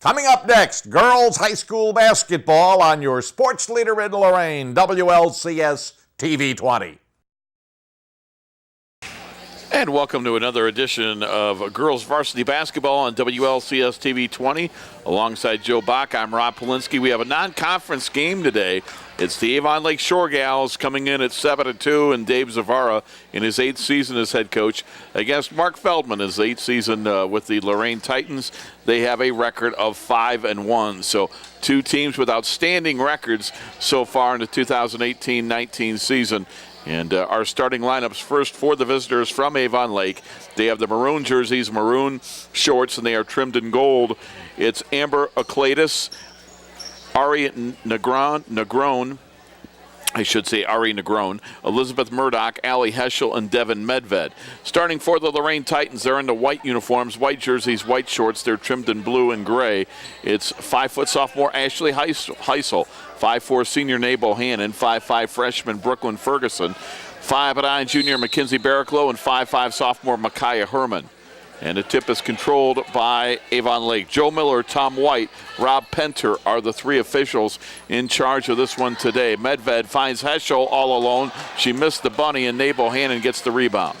Coming up next, girls high school basketball on your sports leader in Lorain, WLCS TV 20. And welcome to another edition of Girls Varsity Basketball on WLCS TV 20. Alongside Joe Bach, I'm Rob Polinsky. We have a non-conference game today. It's the Avon Lake Shoregals coming in at 7-2, and Dave Zavara in his 8th season as head coach against Mark Feldman, his 8th season with the Lorain Titans. They have a record of 5-1. So two teams with outstanding records so far in the 2018-19 season. And our starting lineups first for the visitors from Avon Lake. They have the maroon jerseys, maroon shorts, and they are trimmed in gold. It's Amber Akladis, Ari Negron, Elizabeth Murdoch, Allie Heschel, and Devin Medved. Starting for the Lorain Titans, they're in the white uniforms, white jerseys, white shorts. They're trimmed in blue and gray. It's 5-foot sophomore Ashley Heisel, 5'4" senior Nabel Hannon, 5'5" freshman Brooklyn Ferguson, 5'9" junior Mackenzie Barraclough, and 5'5" sophomore Micaiah Herman. And the tip is controlled by Avon Lake. Joe Miller, Tom White, Rob Penter are the three officials in charge of this one today. Medved finds Heschel all alone. She missed the bunny, and Nabel Hannon gets the rebound.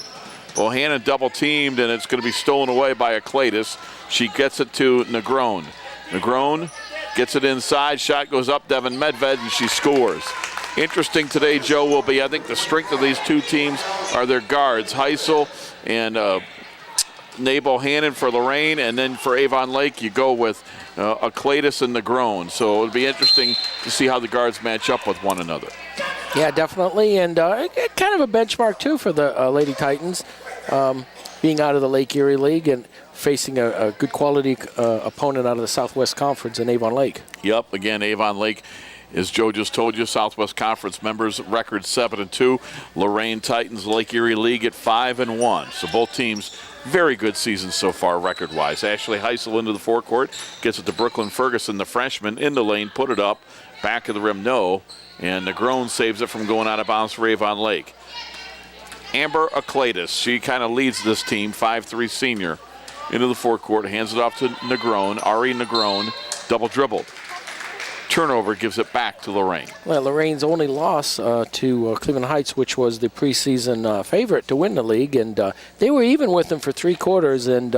Well, Hannon double-teamed, and it's going to be stolen away by Akladis. She gets it to Negron. Negron gets it inside. Shot goes up, Devin Medved, and she scores. Interesting today, Joe, will be, I think the strength of these two teams are their guards. Heisel and Nabel Hannon for Lorain, and then for Avon Lake, you go with Akladis and Negron. So it'll be interesting to see how the guards match up with one another. Yeah, definitely, and kind of a benchmark, too, for the Lady Titans, being out of the Lake Erie League and facing a good quality opponent out of the Southwest Conference in Avon Lake. Yep, again, Avon Lake, as Joe just told you, Southwest Conference members, record 7-2. Lorain Titans, Lake Erie League at 5-1. So both teams, very good seasons so far record-wise. Ashley Heisel into the forecourt, gets it to Brooklyn Ferguson, the freshman, in the lane, put it up, back of the rim, no. And Negron saves it from going out of bounds for Avon Lake. Amber Akladis, she kind of leads this team, 5'3" senior, into the forecourt, hands it off to Negron. Ari Negron, double dribbled. Turnover gives it back to Lorain. Well, Lorain's only loss to Cleveland Heights, which was the preseason favorite to win the league, and they were even with them for 3 quarters, and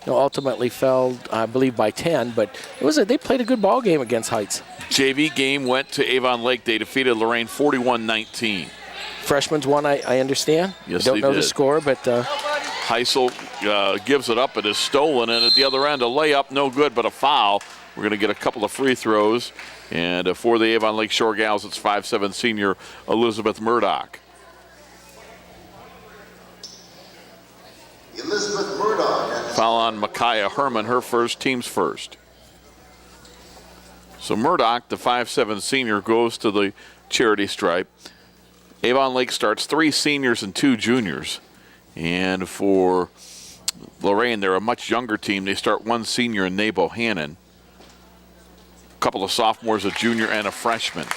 ultimately fell, I believe, by 10. But they played a good ball game against Heights. JV game went to Avon Lake. They defeated Lorain 41-19. Freshmen's won, I understand. Yes, I don't know the score, but Heisel gives it up. It is stolen, and at the other end, a layup, no good, but a foul. We're going to get a couple of free throws. And for the Avon Lake Shoregals, it's 5'7" senior Elizabeth Murdoch. Elizabeth Murdoch. Foul on Micaiah Herman, her first, team's first. So Murdoch, the 5'7" senior, goes to the charity stripe. Avon Lake starts 3 seniors and 2 juniors. And for Lorain, they're a much younger team. They start 1 senior in Nabel Hannon. Couple of sophomores, a junior and a freshman.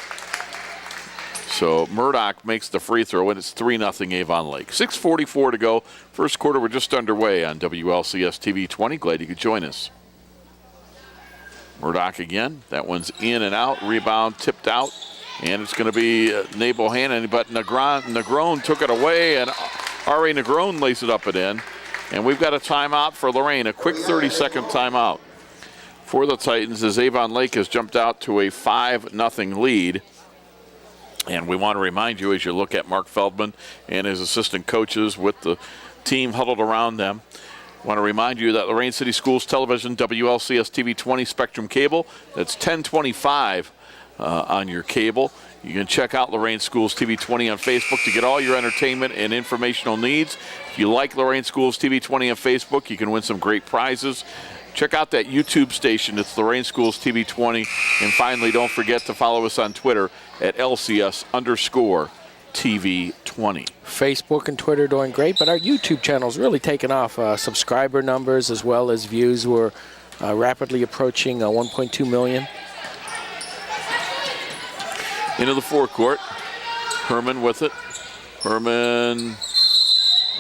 So Murdoch makes the free throw, and it's 3-0 Avon Lake. 6:44 to go. First quarter, we're just underway on WLCS TV 20. Glad you could join us. Murdoch again. That one's in and out. Rebound tipped out, and it's going to be Nabel Hannon, but Negron took it away, and Ari Negron lays it up and in. And we've got a timeout for Lorain, a quick 30-second timeout for the Titans as Avon Lake has jumped out to a 5-0 lead. And we want to remind you, as you look at Mark Feldman and his assistant coaches with the team huddled around them, I want to remind you that Lorain City Schools Television, WLCS TV 20 Spectrum Cable, that's 1025 on your cable. You can check out Lorain Schools TV 20 on Facebook to get all your entertainment and informational needs. If you like Lorain Schools TV 20 on Facebook, you can win some great prizes. Check out that YouTube station. It's Lorain Schools TV 20. And finally, don't forget to follow us on Twitter at LCS_TV 20. Facebook and Twitter doing great, but our YouTube channel's really taken off. Subscriber numbers as well as views were rapidly approaching 1.2 million. Into the forecourt. Herman with it. Herman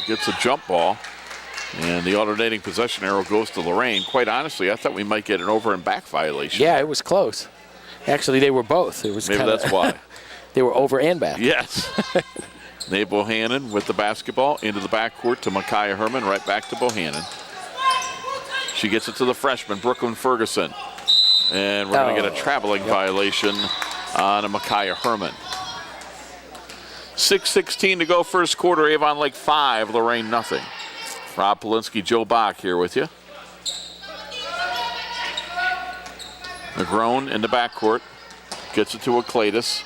gets a jump ball. And the alternating possession arrow goes to Lorain. Quite honestly, I thought we might get an over and back violation. Yeah, it was close. Actually, they were both. It was maybe that's why. They were over and back. Yes. Nate Bohannon with the basketball into the backcourt to Micaiah Herman, right back to Bohannon. She gets it to the freshman, Brooklyn Ferguson. And we're going to get a traveling violation on a Micaiah Herman. 6:16 to go, first quarter. Avon Lake 5, Lorain nothing. Rob Polinsky, Joe Bach here with you. Negrone in the backcourt. Gets it to Akladis.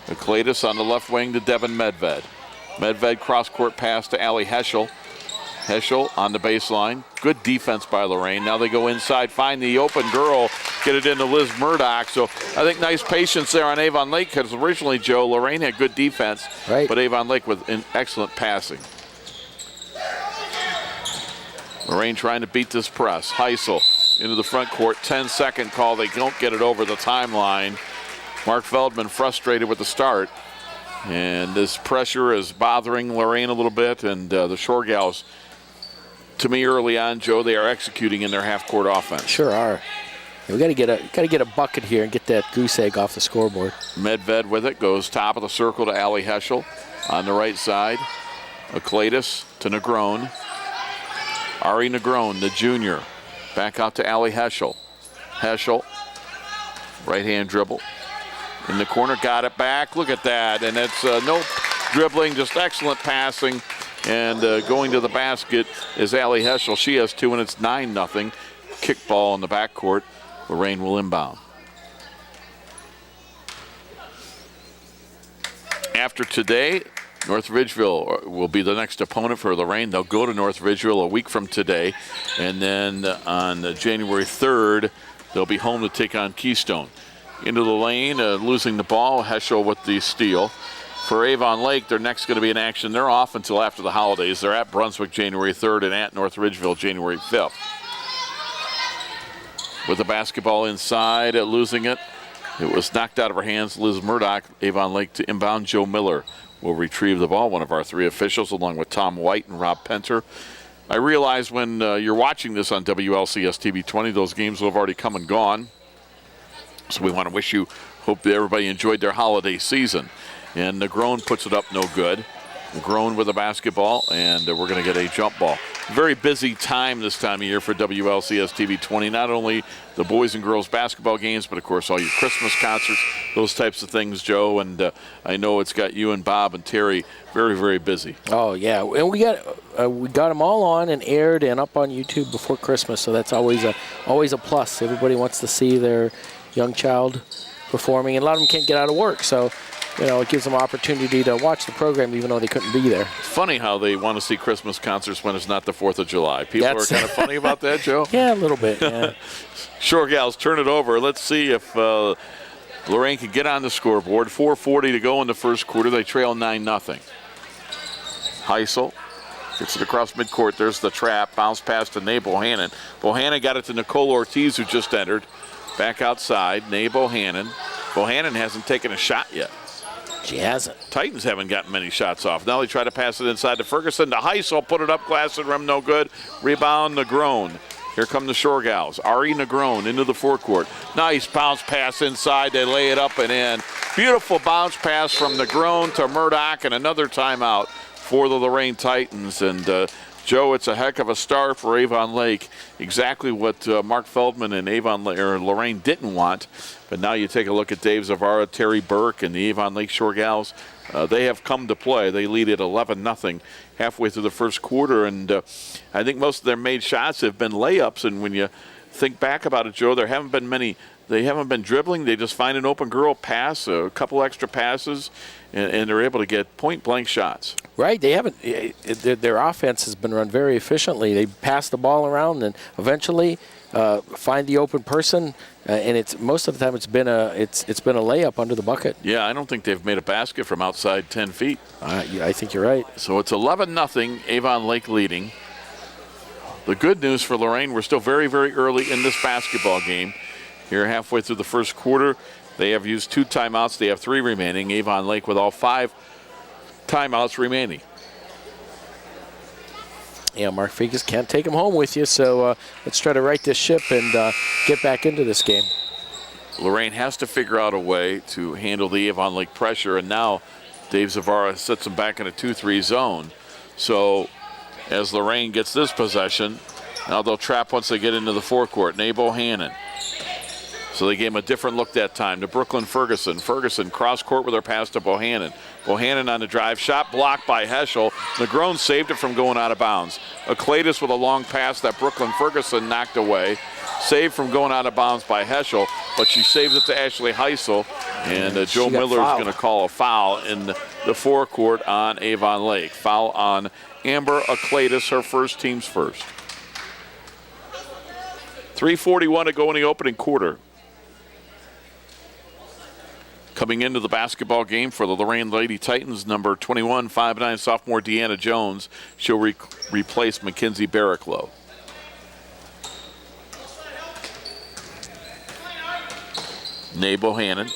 Akladis on the left wing to Devin Medved. Medved cross-court pass to Allie Heschel. Heschel on the baseline. Good defense by Lorain. Now they go inside, find the open girl, get it into Liz Murdoch. So I think nice patience there on Avon Lake, because originally, Joe, Lorain had good defense, but Avon Lake with an excellent passing. Lorain trying to beat this press. Heisel into the front court, 10-second call. They don't get it over the timeline. Mark Feldman frustrated with the start. And this pressure is bothering Lorain a little bit, and the Shoregals, to me early on, Joe, they are executing in their half-court offense. Sure are. We got to get a bucket here and get that goose egg off the scoreboard. Medved with it, goes top of the circle to Allie Heschel on the right side. Akladis to Negrone. Ari Negrone, the junior, back out to Allie Heschel. Heschel, right-hand dribble. In the corner, got it back. Look at that. And it's no dribbling, just excellent passing. And going to the basket is Allie Heschel. She has 2, and it's 9-0. Kick ball in the backcourt. Lorain will inbound. After today, North Ridgeville will be the next opponent for Lorain. They'll go to North Ridgeville a week from today. And then on January 3rd, they'll be home to take on Keystone. Into the lane, losing the ball. Heschel with the steal. For Avon Lake, they're next going to be in action. They're off until after the holidays. They're at Brunswick January 3rd and at North Ridgeville January 5th. With the basketball inside, losing it. It was knocked out of her hands. Liz Murdoch, Avon Lake to inbound. Joe Miller will retrieve the ball, one of our 3 officials, along with Tom White and Rob Penter. I realize when you're watching this on WLCS TV 20, those games will have already come and gone. So we want to wish you, hope that everybody enjoyed their holiday season. And Negrone puts it up no good. Negrone with the basketball, and we're going to get a jump ball. Very busy time this time of year for WLCS TV 20. Not only the boys and girls basketball games, but of course all your Christmas concerts, those types of things, Joe. And I know it's got you and Bob and Terry very, very busy. Oh yeah, and we got them all on and aired and up on YouTube before Christmas, so that's always a plus. Everybody wants to see their young child performing, and a lot of them can't get out of work, so it gives them opportunity to watch the program even though they couldn't be there. It's funny how they want to see Christmas concerts when it's not the 4th of July. People are kind of funny about that, Joe? Yeah, a little bit, yeah. Shoregals turn it over. Let's see if Lorain can get on the scoreboard. 4:40 to go in the first quarter. They trail 9-0. Heisel gets it across midcourt. There's the trap. Bounce pass to Nate Bohannon. Bohannon got it to Nicole Ortiz, who just entered. Back outside, Nate Bohannon. Bohannon hasn't taken a shot yet. She hasn't. Titans haven't gotten many shots off. Now they try to pass it inside to Ferguson. To Heisel, put it up, glass and rim, no good. Rebound, Negrone. Here come the Shoregals. Ari Negrone into the forecourt. Nice bounce pass inside. They lay it up and in. Beautiful bounce pass from Negrone to Murdoch, and another timeout for the Lorain Titans. And Joe, it's a heck of a start for Avon Lake. Exactly what Mark Feldman and Lorain didn't want. But now you take a look at Dave Zavara, Terry Burke, and the Avon Lake Shoregals. They have come to play. They lead at 11-0 halfway through the first quarter. And I think most of their made shots have been layups. And when you think back about it, Joe, there haven't been many. They haven't been dribbling. They just find an open girl, pass, a couple extra passes, and they're able to get point-blank shots. Right. They haven't. Their offense has been run very efficiently. They pass the ball around and eventually find the open person, and it's most of the time it's been a layup under the bucket. Yeah, I don't think they've made a basket from outside 10 feet. Yeah, I think you're right. So it's 11-0. Avon Lake leading. The good news for Lorain, we're still very, very early in this basketball game. Here halfway through the first quarter, they have used 2 timeouts. They have 3 remaining. Avon Lake with all 5 timeouts remaining. Yeah, Mark Figas can't take him home with you, so let's try to right this ship and get back into this game. Lorain has to figure out a way to handle the Avon Lake pressure, and now Dave Zavara sets them back in a 2-3 zone. So as Lorain gets this possession, now they'll trap once they get into the forecourt. Nabo Hannon. So they gave him a different look that time to Brooklyn Ferguson. Ferguson cross court with her pass to Bohannon. Bohannon on the drive, shot blocked by Heschel. Negron saved it from going out of bounds. Akladis with a long pass that Brooklyn Ferguson knocked away. Saved from going out of bounds by Heschel, but she saves it to Ashley Heisel. And Joe Miller is going to call a foul in the forecourt on Avon Lake. Foul on Amber Akladis, her first, team's first. 3:41 to go in the opening quarter. Coming into the basketball game for the Lorain Lady Titans, number 21, 5'9" sophomore Deanna Jones. She'll replace Mackenzie Barraclough. Nabo Hannon,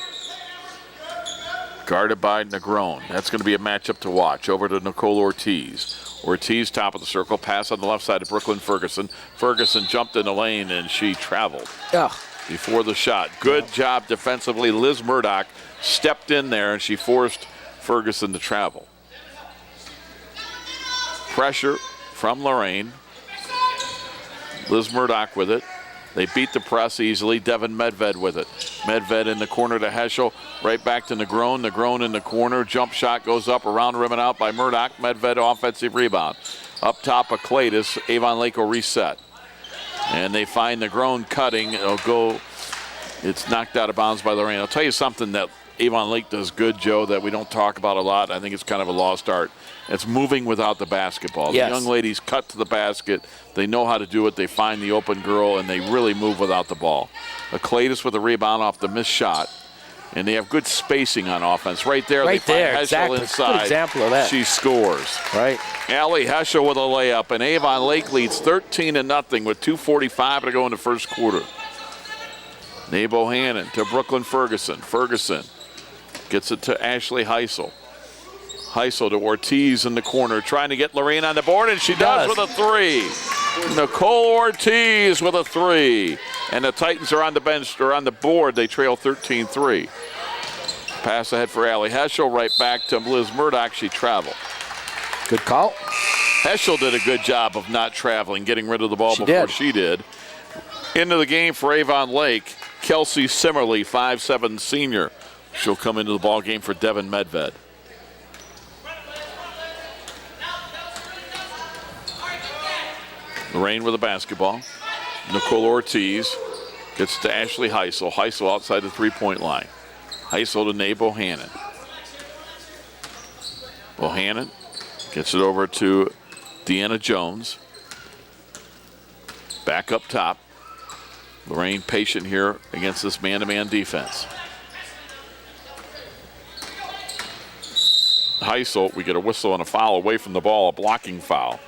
guarded by Negron. That's going to be a matchup to watch. Over to Nicole Ortiz. Ortiz, top of the circle, pass on the left side to Brooklyn Ferguson. Ferguson jumped in the lane and she traveled before the shot. Good job defensively. Liz Murdoch stepped in there and she forced Ferguson to travel. Pressure from Lorain. Liz Murdoch with it. They beat the press easily. Devin Medved with it. Medved in the corner to Heschel. Right back to Negron. Negron in the corner. Jump shot goes up around rim and out by Murdoch. Medved offensive rebound. Up top, Akladis. Avon Lake will reset. And they find Negron cutting. It'll go. It's knocked out of bounds by Lorain. I'll tell you something that Avon Lake does good, Joe, that we don't talk about a lot. I think it's kind of a lost art. It's moving without the basketball. Yes. The young ladies cut to the basket. They know how to do it. They find the open girl, and they really move without the ball. Akladis with a rebound off the missed shot. And they have good spacing on offense. Right there, Right they there, find Heschel exactly. inside. Good example of that. She scores. Right. Allie Heschel with a layup, and Avon Lake leads 13-0 with 2:45 to go in the first quarter. Nabo Hannon to Brooklyn Ferguson. Ferguson gets it to Ashley Heisel. Heisel to Ortiz in the corner, trying to get Lorain on the board, and she does with a three. Nicole Ortiz with a three. And the Titans are on the bench, or on the board. They trail 13-3. Pass ahead for Allie Heschel, right back to Liz Murdoch. She traveled. Good call. Heschel did a good job of not traveling, getting rid of the ball before she did. Into the game for Avon Lake, Kelsey Simmerly, 5'7" senior. She'll come into the ball game for Devin Medved. Lorain with the basketball. Nicole Ortiz gets to Ashley Heisel. Heisel outside the three-point line. Heisel to Nabo Hannon. Bohannon gets it over to Deanna Jones. Back up top. Lorain patient here against this man-to-man defense. Heisel, we get a whistle and a foul away from the ball, a blocking foul.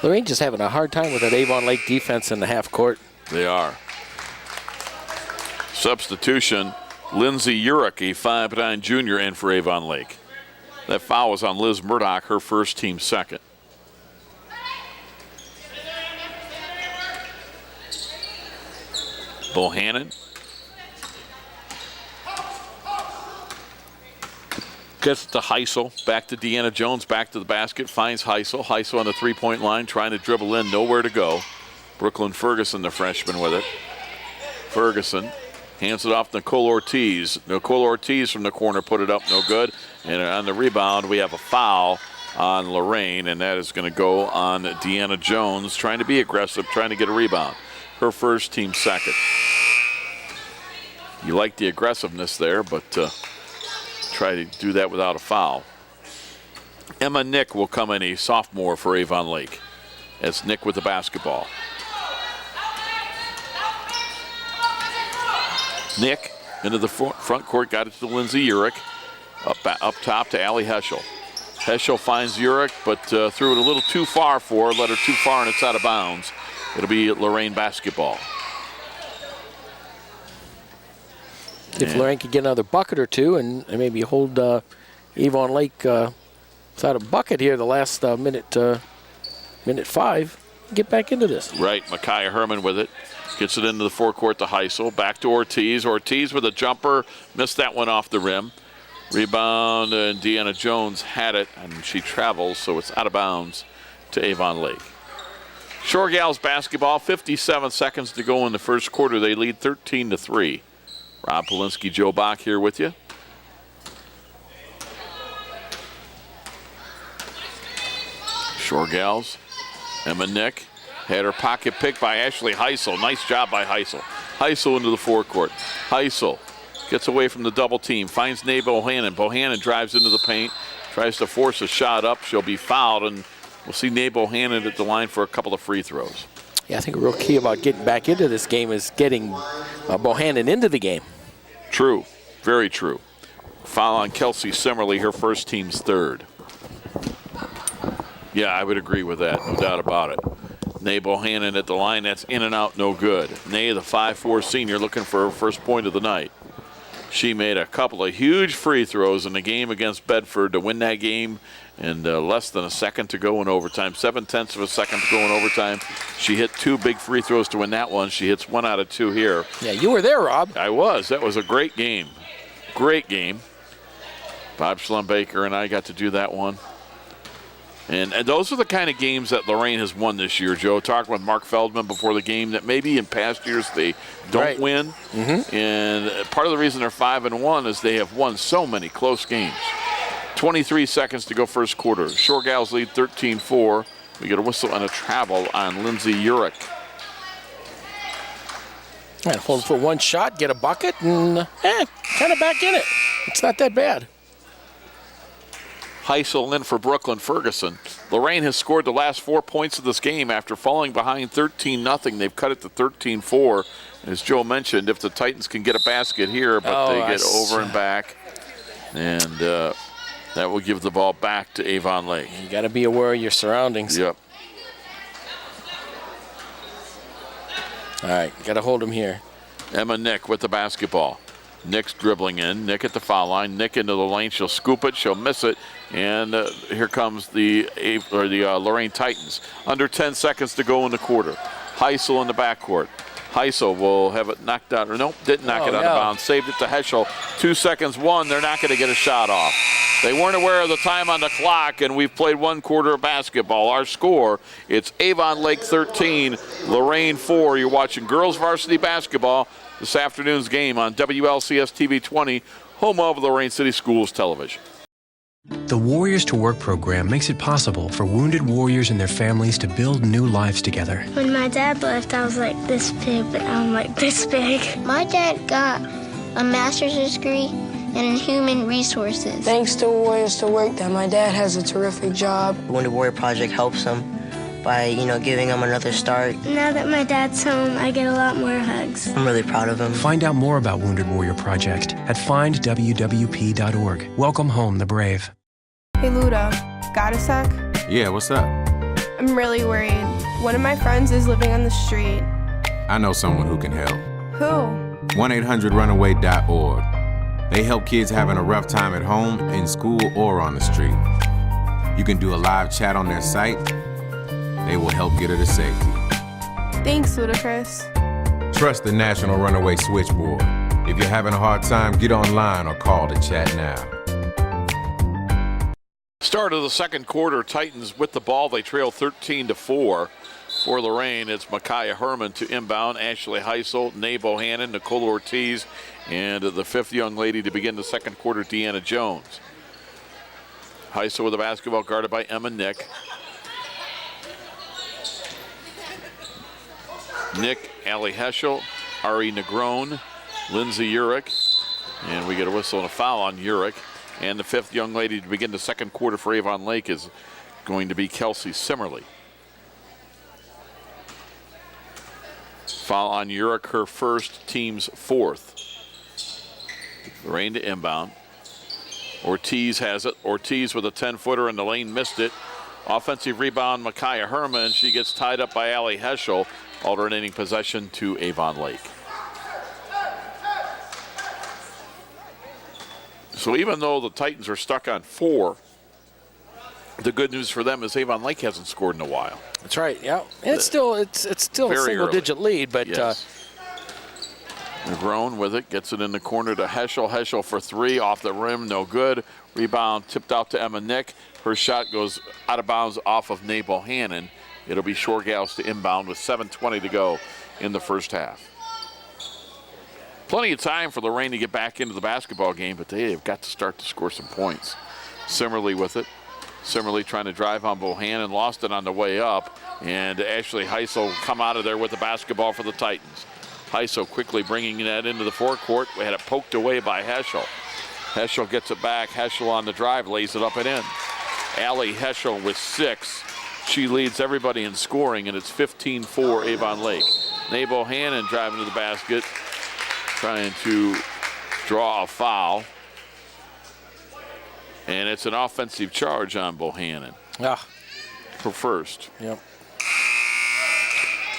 Lorain just having a hard time with that Avon Lake defense in the half court. They are. Substitution, Lindsay Urich, a 5'9" junior, in for Avon Lake. That foul was on Liz Murdoch, her first, team second. Bohannon gets to Heisel, back to Deanna Jones, back to the basket, finds Heisel. Heisel on the three-point line, trying to dribble in, nowhere to go. Brooklyn Ferguson, the freshman, with it. Ferguson hands it off to Nicole Ortiz. Nicole Ortiz from the corner put it up, no good. And on the rebound, we have a foul on Lorain, and that is going to go on Deanna Jones, trying to be aggressive, trying to get a rebound. Her first, team second. You like the aggressiveness there, but try to do that without a foul. Emma Nick will come in, a sophomore for Avon Lake. That's Nick with the basketball. Nick into the front court, got it to Lindsay Urich. Up top to Allie Heschel. Heschel finds Urich, but threw it a little too far for her, let her too far, and it's out of bounds. It'll be Lorain basketball. If Lorain could get another bucket or two and maybe hold Avon Lake without a bucket here the last minute minute 5, get back into this. Right, Micaiah Herman with it. Gets it into the forecourt to Heisel. Back to Ortiz. Ortiz with a jumper. Missed that one off the rim. Rebound, and Deanna Jones had it, and she travels, so it's out of bounds to Avon Lake. Shoregals basketball, 57 seconds to go in the first quarter. They lead 13-3. Rob Polinsky, Joe Bach here with you. Shoregals, Emma Nick. Had her pocket picked by Ashley Heisel. Nice job by Heisel. Heisel into the forecourt. Heisel gets away from the double team. Finds Nae Bohannon. Bohannon drives into the paint. Tries to force a shot up. She'll be fouled, and we'll see Nae Bohannon at the line for a couple of free throws. Yeah, I think a real key about getting back into this game is getting Bohannon into the game. True. Very true. Foul on Kelsey Simmerly, her first team's third. Yeah, I would agree with that. No doubt about it. Nae Bohannon at the line. That's in and out, no good. Nae, the 5'4 senior, looking for her first point of the night. She made a couple of huge free throws in the game against Bedford to win that game, and less than a second to go in overtime. 0.7 of a second to go in overtime. She hit 2 big free throws to win that one. She hits 1 out of 2 here. Yeah, you were there, Rob. I was. That was a great game. Great game. Bob Schlumbaker and I got to do that one. And those are the kind of games that Lorain has won this year, Joe. Talking with Mark Feldman before the game, that maybe in past years they don't win. Mm-hmm. And part of the reason they're 5-1 is they have won so many close games. 23 seconds to go first quarter. Shoregals lead 13-4. We get a whistle and a travel on Lindsay Urich. And hold for one shot, get a bucket, and kind of back in it. It's not that bad. Heisel in for Brooklyn Ferguson. Lorain has scored the last 4 points of this game after falling behind 13-0. They've cut it to 13-4. As Joe mentioned, if the Titans can get a basket here, but they get over and back, and that will give the ball back to Avon Lake. You got to be aware of your surroundings. Yep. All right, got to hold him here. Emma Nick with the basketball. Nick's dribbling in. Nick at the foul line. Nick into the lane. She'll scoop it. She'll miss it. And here comes the Lorain Titans. Under 10 seconds to go in the quarter. Heisel in the backcourt. Heisel will have it knocked out. Or nope, didn't knock it out of bounds. Saved it to Heschel. 2 seconds. They're not going to get a shot off. They weren't aware of the time on the clock, and we've played 1 quarter of basketball. Our score, it's Avon Lake 13, Lorain 4. You're watching girls varsity basketball. This afternoon's game on WLCS TV 20, home of Lorain City Schools Television. The Warriors to Work program makes it possible for wounded warriors and their families to build new lives together. When my dad left, I was like this big, but now I'm like this big. My dad got a master's degree in human resources. Thanks to Warriors to Work that my dad has a terrific job. The Wounded Warrior Project helps him by, giving him another start. Now that my dad's home, I get a lot more hugs. I'm really proud of him. Find out more about Wounded Warrior Project at findwwp.org. Welcome home the brave. Hey Luda, got a sec? Yeah, what's up? I'm really worried. One of my friends is living on the street. I know someone who can help. Who? 1-800-RUNAWAY.org. They help kids having a rough time at home, in school, or on the street. You can do a live chat on their site. They will help get her to safety. Thanks, Ludacris. Trust the National Runaway Switchboard. If you're having a hard time, get online or call to chat now. Start of the second quarter, Titans with the ball. They trail 13-4. For Lorain, it's Micaiah Herman to inbound, Ashley Heisel, Nae Bohannon, Nicole Ortiz, and the fifth young lady to begin the second quarter, Deanna Jones. Heisel with the basketball, guarded by Emma Nick. Nick, Allie Heschel, Ari Negron, Lindsay Urich, and we get a whistle and a foul on Urich. And the fifth young lady to begin the second quarter for Avon Lake is going to be Kelsey Simmerly. Foul on Urich, her first, team's fourth. Lorain to inbound. Ortiz has it. Ortiz with a 10-footer in the lane, missed it. Offensive rebound, Micaiah Herman. She gets tied up by Allie Heschel. Alternating possession to Avon Lake. So even though the Titans are stuck on 4, The good news for them is Avon Lake hasn't scored in a while. That's right. Yeah, and it's still a single-digit lead, but. Yes. McGrone with it, gets it in the corner to Heschel. Heschel for three, off the rim, no good. Rebound tipped out to Emma Nick. Her shot goes out of bounds off of Nabel Hannon. It'll be Shoregals to inbound with 7:20 to go in the first half. Plenty of time for Lorain to get back into the basketball game, but they have got to start to score some points. Simmerly with it. Simmerly trying to drive on Bohannon, lost it on the way up, and Ashley Heisel come out of there with the basketball for the Titans. Heisel quickly bringing that into the forecourt. We had it poked away by Heschel. Heschel gets it back. Heschel on the drive, lays it up and in. Allie Heschel with 6. She leads everybody in scoring, and it's 15-4 Avon Lake. Nabel Hannon driving to the basket, trying to draw a foul. And it's an offensive charge on Bohannon. For first. Yep.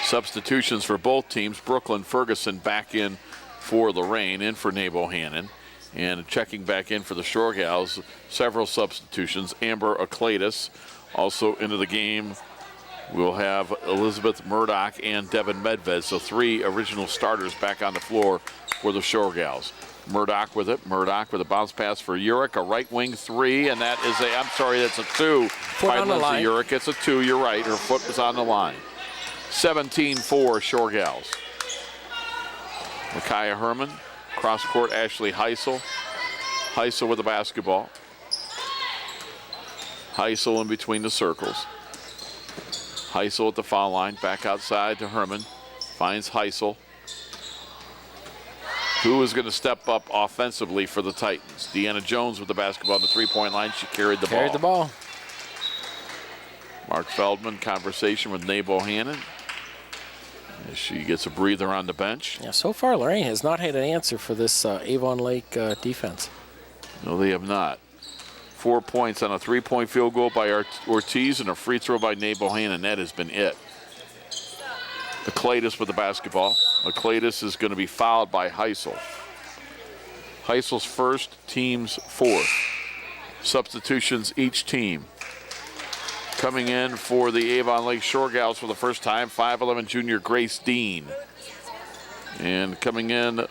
Substitutions for both teams. Brooklyn Ferguson back in for Lorain, in for Nabel Hannon. And checking back in for the Shoregals, several substitutions. Amber Akladis also into the game. We'll have Elizabeth Murdoch and Devin Medved. So 3 original starters back on the floor for the Shoregals. Murdoch with it. Murdoch with a bounce pass for Urich, a right wing 3, and that is that's a 2 by Lindsay Urich. It's a 2, you're right. Her foot was on the line. 17-4 Shoregals. Micaiah Herman, cross court Ashley Heisel. Heisel with the basketball. Heisel in between the circles. Heisel at the foul line, back outside to Herman. Finds Heisel. Who is going to step up offensively for the Titans? Deanna Jones with the basketball on the three-point line. She carried the ball. Mark Feldman, conversation with Nabel Hannon as she gets a breather on the bench. Yeah, so far Lorain has not had an answer for this Avon Lake defense. No, they have not. 4 points on a 3-point field goal by Ortiz and a free throw by Nabel Hannon. That has been it. Akladis with the basketball. Akladis is going to be fouled by Heisel. Heisel's first, team's 4th. Substitutions each team. Coming in for the Avon Lake Shoregals for the first time, 5'11" junior Grace Dean. And coming in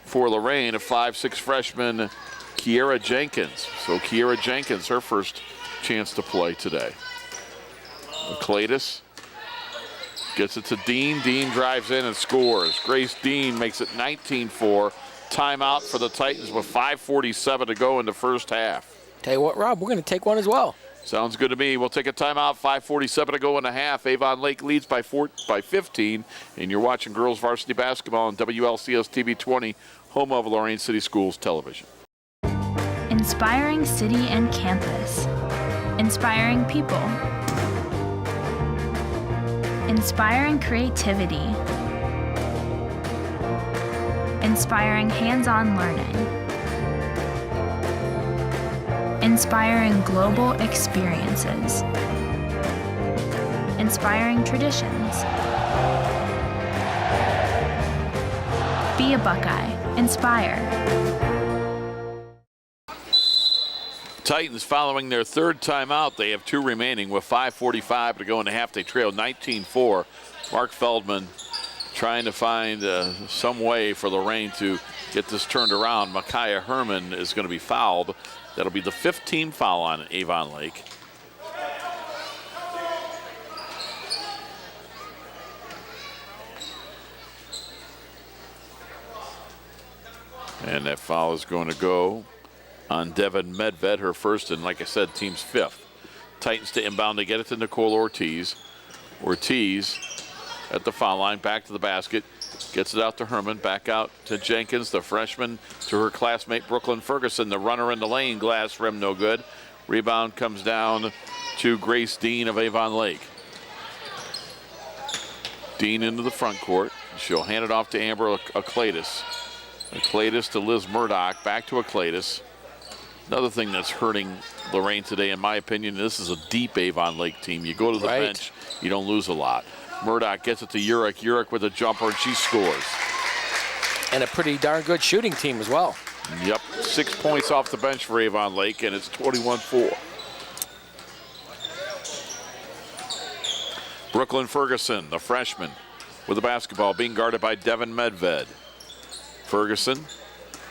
for Lorain, a 5'6" freshman, Kiera Jenkins. So Kiera Jenkins, her first chance to play today. Akladis gets it to Dean. Dean drives in and scores. Grace Dean makes it 19-4. Timeout for the Titans with 5:47 to go in the first half. Tell you what, Rob, we're going to take one as well. Sounds good to me. We'll take a timeout. 5:47 to go in the half. Avon Lake leads by 15, and you're watching girls varsity basketball on WLCS TV 20, home of Lorain City Schools Television. Inspiring city and campus. Inspiring people. Inspiring creativity. Inspiring hands-on learning. Inspiring global experiences. Inspiring traditions. Be a Buckeye. Inspire. Titans following their 3rd timeout. They have 2 remaining with 5:45 to go in the half. They trail 19-4. Mark Feldman trying to find some way for Lorain to get this turned around. Micaiah Herman is going to be fouled. That'll be the 15th foul on Avon Lake. And that foul is going to go on Devin Medved, her first, and like I said, team's 5th. Titans to inbound. They get it to Nicole Ortiz. Ortiz at the foul line, back to the basket. Gets it out to Herman, back out to Jenkins, the freshman, to her classmate Brooklyn Ferguson. The runner in the lane, glass rim, no good. Rebound comes down to Grace Dean of Avon Lake. Dean into the front court. She'll hand it off to Amber Akladis. Akladis to Liz Murdoch, back to Akladis. Another thing that's hurting Lorain today, in my opinion, this is a deep Avon Lake team. You go to the bench, you don't lose a lot. Murdoch gets it to Urich. Urich with a jumper, and she scores. And a pretty darn good shooting team as well. Yep, 6 points off the bench for Avon Lake, and it's 21-4. Brooklyn Ferguson, the freshman, with the basketball, being guarded by Devin Medved. Ferguson,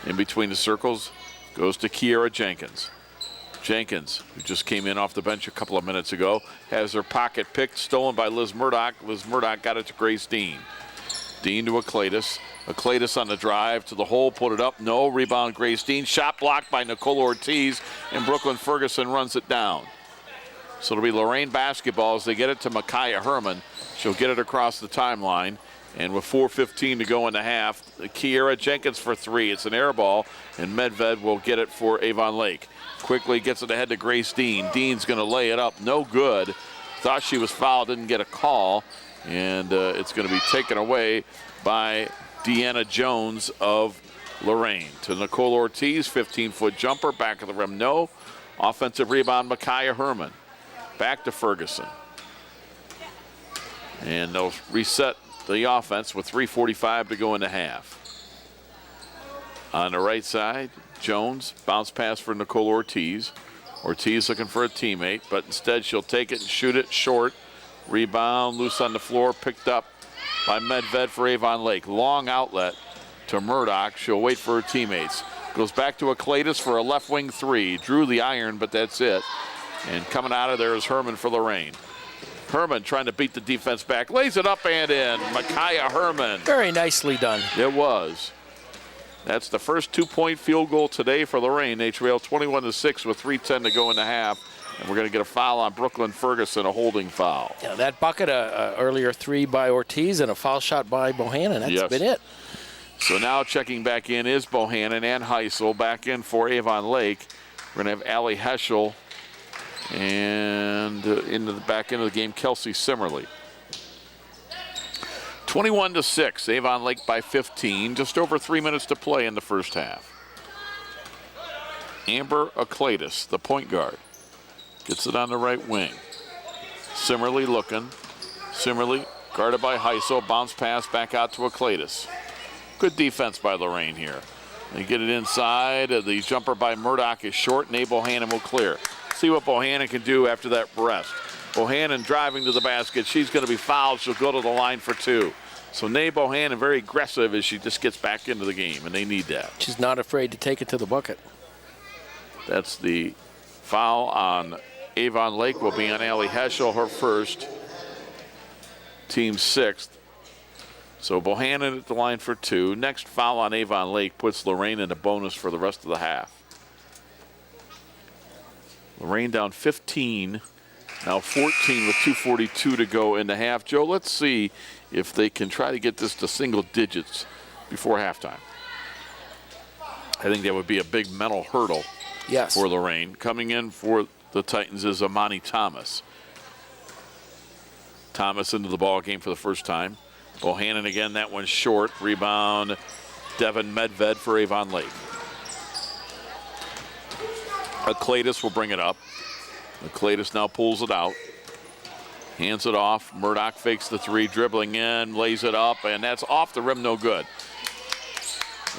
in between the circles, goes to Kiera Jenkins. Jenkins, who just came in off the bench a couple of minutes ago, has her pocket picked, stolen by Liz Murdoch. Liz Murdoch got it to Grace Dean. Dean to Akletis. Akletis on the drive to the hole, put it up. No, rebound Grace Dean. Shot blocked by Nicole Ortiz, and Brooklyn Ferguson runs it down. So it'll be Lorain basketball as they get it to Micaiah Herman. She'll get it across the timeline. And with 4:15 to go in the half, Kiera Jenkins for three. It's an air ball, and Medved will get it for Avon Lake. Quickly gets it ahead to Grace Dean. Dean's going to lay it up. No good. Thought she was fouled, didn't get a call. And it's going to be taken away by Deanna Jones of Lorain. To Nicole Ortiz, 15-foot jumper, back of the rim, no. Offensive rebound, Micaiah Herman. Back to Ferguson. And they'll reset the offense with 3:45 to go in the half. On the right side, Jones, bounce pass for Nicole Ortiz. Ortiz looking for a teammate, but instead she'll take it and shoot it short. Rebound, loose on the floor, picked up by Medved for Avon Lake. Long outlet to Murdoch. She'll wait for her teammates. Goes back to Akletis for a left wing three. Drew the iron, but that's it. And coming out of there is Herman for Lorain. Herman trying to beat the defense back. Lays it up and in. Micaiah Herman. Very nicely done. It was. That's the first 2-point field goal today for Lorain. They trail 21-6 with 3:10 to go in the half. And we're going to get a foul on Brooklyn Ferguson, a holding foul. Yeah, that bucket, earlier three by Ortiz and a foul shot by Bohannon. That's been it. So now checking back in is Bohannon and Heisel. Back in for Avon Lake. We're going to have Allie Heschel. And into the back end of the game, Kelsey Simmerly. 21-6, Avon Lake by 15. Just over 3 minutes to play in the first half. Amber Akletis, the point guard, gets it on the right wing. Simmerly looking. Simmerly guarded by Heisel. Bounce pass back out to Akletis. Good defense by Lorain here. They get it inside. The jumper by Murdoch is short, and Bohannon will clear. See what Bohannon can do after that rest. Bohannon driving to the basket. She's going to be fouled. She'll go to the line for two. So Nay Bohannon very aggressive as she just gets back into the game, and they need that. She's not afraid to take it to the bucket. That's the foul on Avon Lake. Will be on Allie Heschel, her first, team sixth. So Bohannon at the line for two. Next foul on Avon Lake puts Lorain in a bonus for the rest of the half. Lorain down 15, now 14 with 2:42 to go in the half. Joe, let's see if they can try to get this to single digits before halftime. I think that would be a big mental hurdle for Lorain. Coming in for the Titans is Amani Thomas. Thomas into the ball game for the first time. Bohannon again, that one's short. Rebound, Devin Medved for Avon Lake. Akletis will bring it up. Akletis now pulls it out. Hands it off. Murdoch fakes the three, dribbling in, lays it up, and that's off the rim, no good.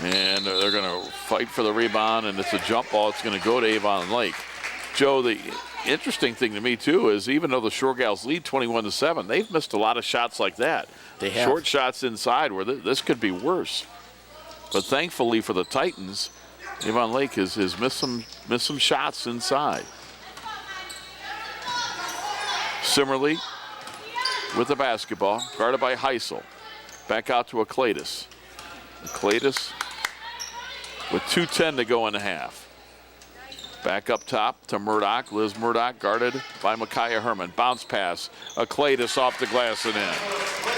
And they're going to fight for the rebound, and it's a jump ball. It's going to go to Avon Lake. Joe, the interesting thing to me, too, is even though the Shoregals lead 21-7, they've missed a lot of shots like that. They have. Short shots inside where this could be worse. But thankfully for the Titans, Avon Lake has missed some shots inside. Simmerly with the basketball, guarded by Heisel. Back out to Akletis. Akletis with 2:10 to go in the half. Back up top to Murdoch. Liz Murdoch guarded by Micaiah Herman. Bounce pass. Akletis off the glass and in.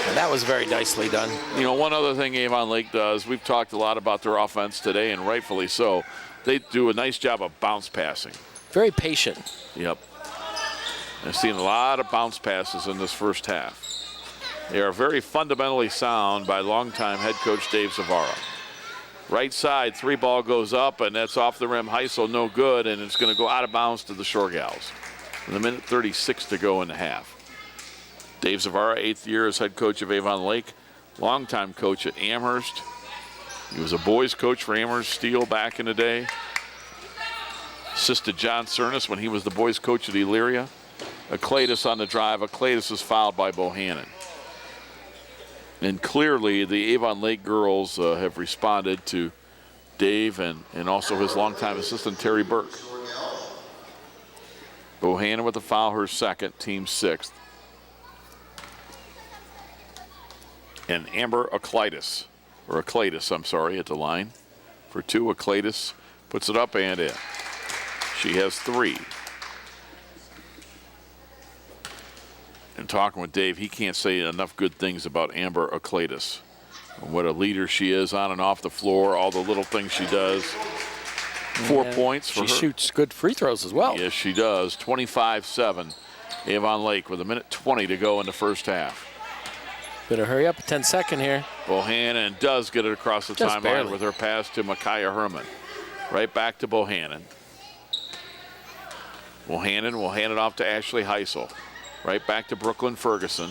And that was very nicely done. You know, one other thing Avon Lake does, we've talked a lot about their offense today, and rightfully so. They do a nice job of bounce passing. Very patient. Yep. I've seen a lot of bounce passes in this first half. They are very fundamentally sound by longtime head coach Dave Zavara. Right side, three ball goes up, and that's off the rim. Heisel, no good, and it's going to go out of bounds to the Shoregals. With a minute 36 to go in the half. Dave Zavara, 8th year as head coach of Avon Lake, longtime coach at Amherst. He was a boys coach for Amherst Steel back in the day. Assisted John Cernus when he was the boys coach at Elyria. Aclatus on the drive. Aclatus is fouled by Bohannon. And clearly the Avon Lake girls have responded to Dave and also his longtime assistant Terry Burke. Bohannon with the foul, her second, team 6th. And Amber Aclatus, I'm sorry, at the line for 2. Aclatus puts it up and in. She has 3. And talking with Dave, he can't say enough good things about Amber Aclatus. What a leader she is on and off the floor, all the little things she does. 4 points for her. She shoots good free throws as well. Yes, she does. 25-7. Avon Lake with 1:20 to go in the first half. Better hurry up, 10-second here. Bohannon does get it across the timeline with her pass to Micaiah Herman. Right back to Bohannon. Bohannon will hand it off to Ashley Heisel. Right back to Brooklyn Ferguson.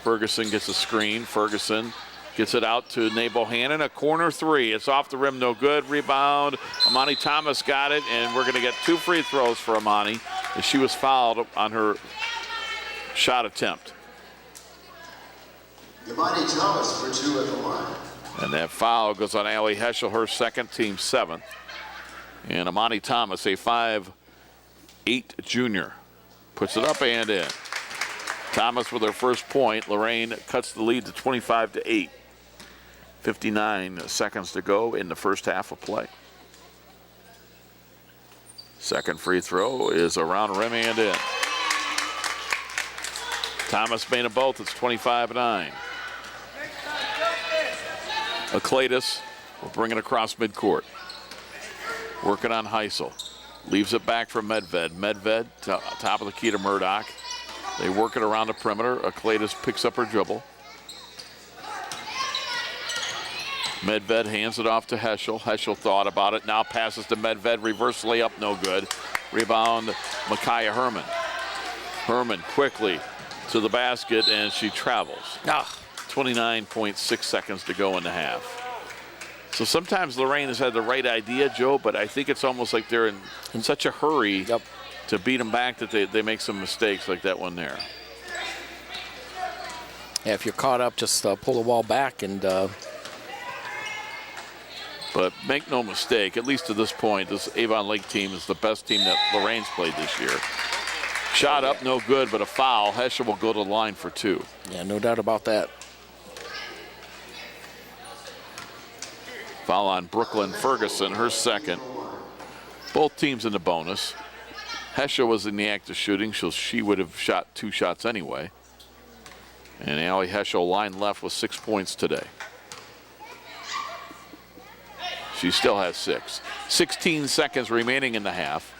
Ferguson gets a screen. Ferguson gets it out to Nate Bohannon. A corner 3. It's off the rim, no good. Rebound. Amani Thomas got it, and we're going to get 2 free throws for Amani as she was fouled on her shot attempt. Amani Thomas for 2 at the line. And that foul goes on Allie Heschel, her second, team 7th. And Amani Thomas, a 5'8" junior, puts it up and in. Thomas with her first point. Lorain cuts the lead to 25-8. 59 seconds to go in the first half of play. Second free throw is around rim and in. Thomas made them both. It's 25-9. Aclatus will bring it across midcourt. Working on Heisel. Leaves it back for Medved. Medved, top of the key to Murdoch. They work it around the perimeter. Aclatus picks up her dribble. Medved hands it off to Heschel. Heschel thought about it. Now passes to Medved. Reverse layup, no good. Rebound, Micaiah Herman. Herman quickly to the basket, and she travels. 29.6 seconds to go in the half. So sometimes Lorain has had the right idea, Joe, but I think it's almost like they're in such a hurry to beat them back that they make some mistakes like that one there. Yeah, if you're caught up, just pull the ball back and... But make no mistake, at least to this point, this Avon Lake team is the best team that Lorain's played this year. Shot up, no good, but a foul. Heschel will go to the line for 2. Yeah, no doubt about that. Foul on Brooklyn Ferguson, her second. Both teams in the bonus. Heschel was in the act of shooting, so she would have shot 2 shots anyway. And Allie Heschel line left with 6 points today. She still has 6. 16 seconds remaining in the half.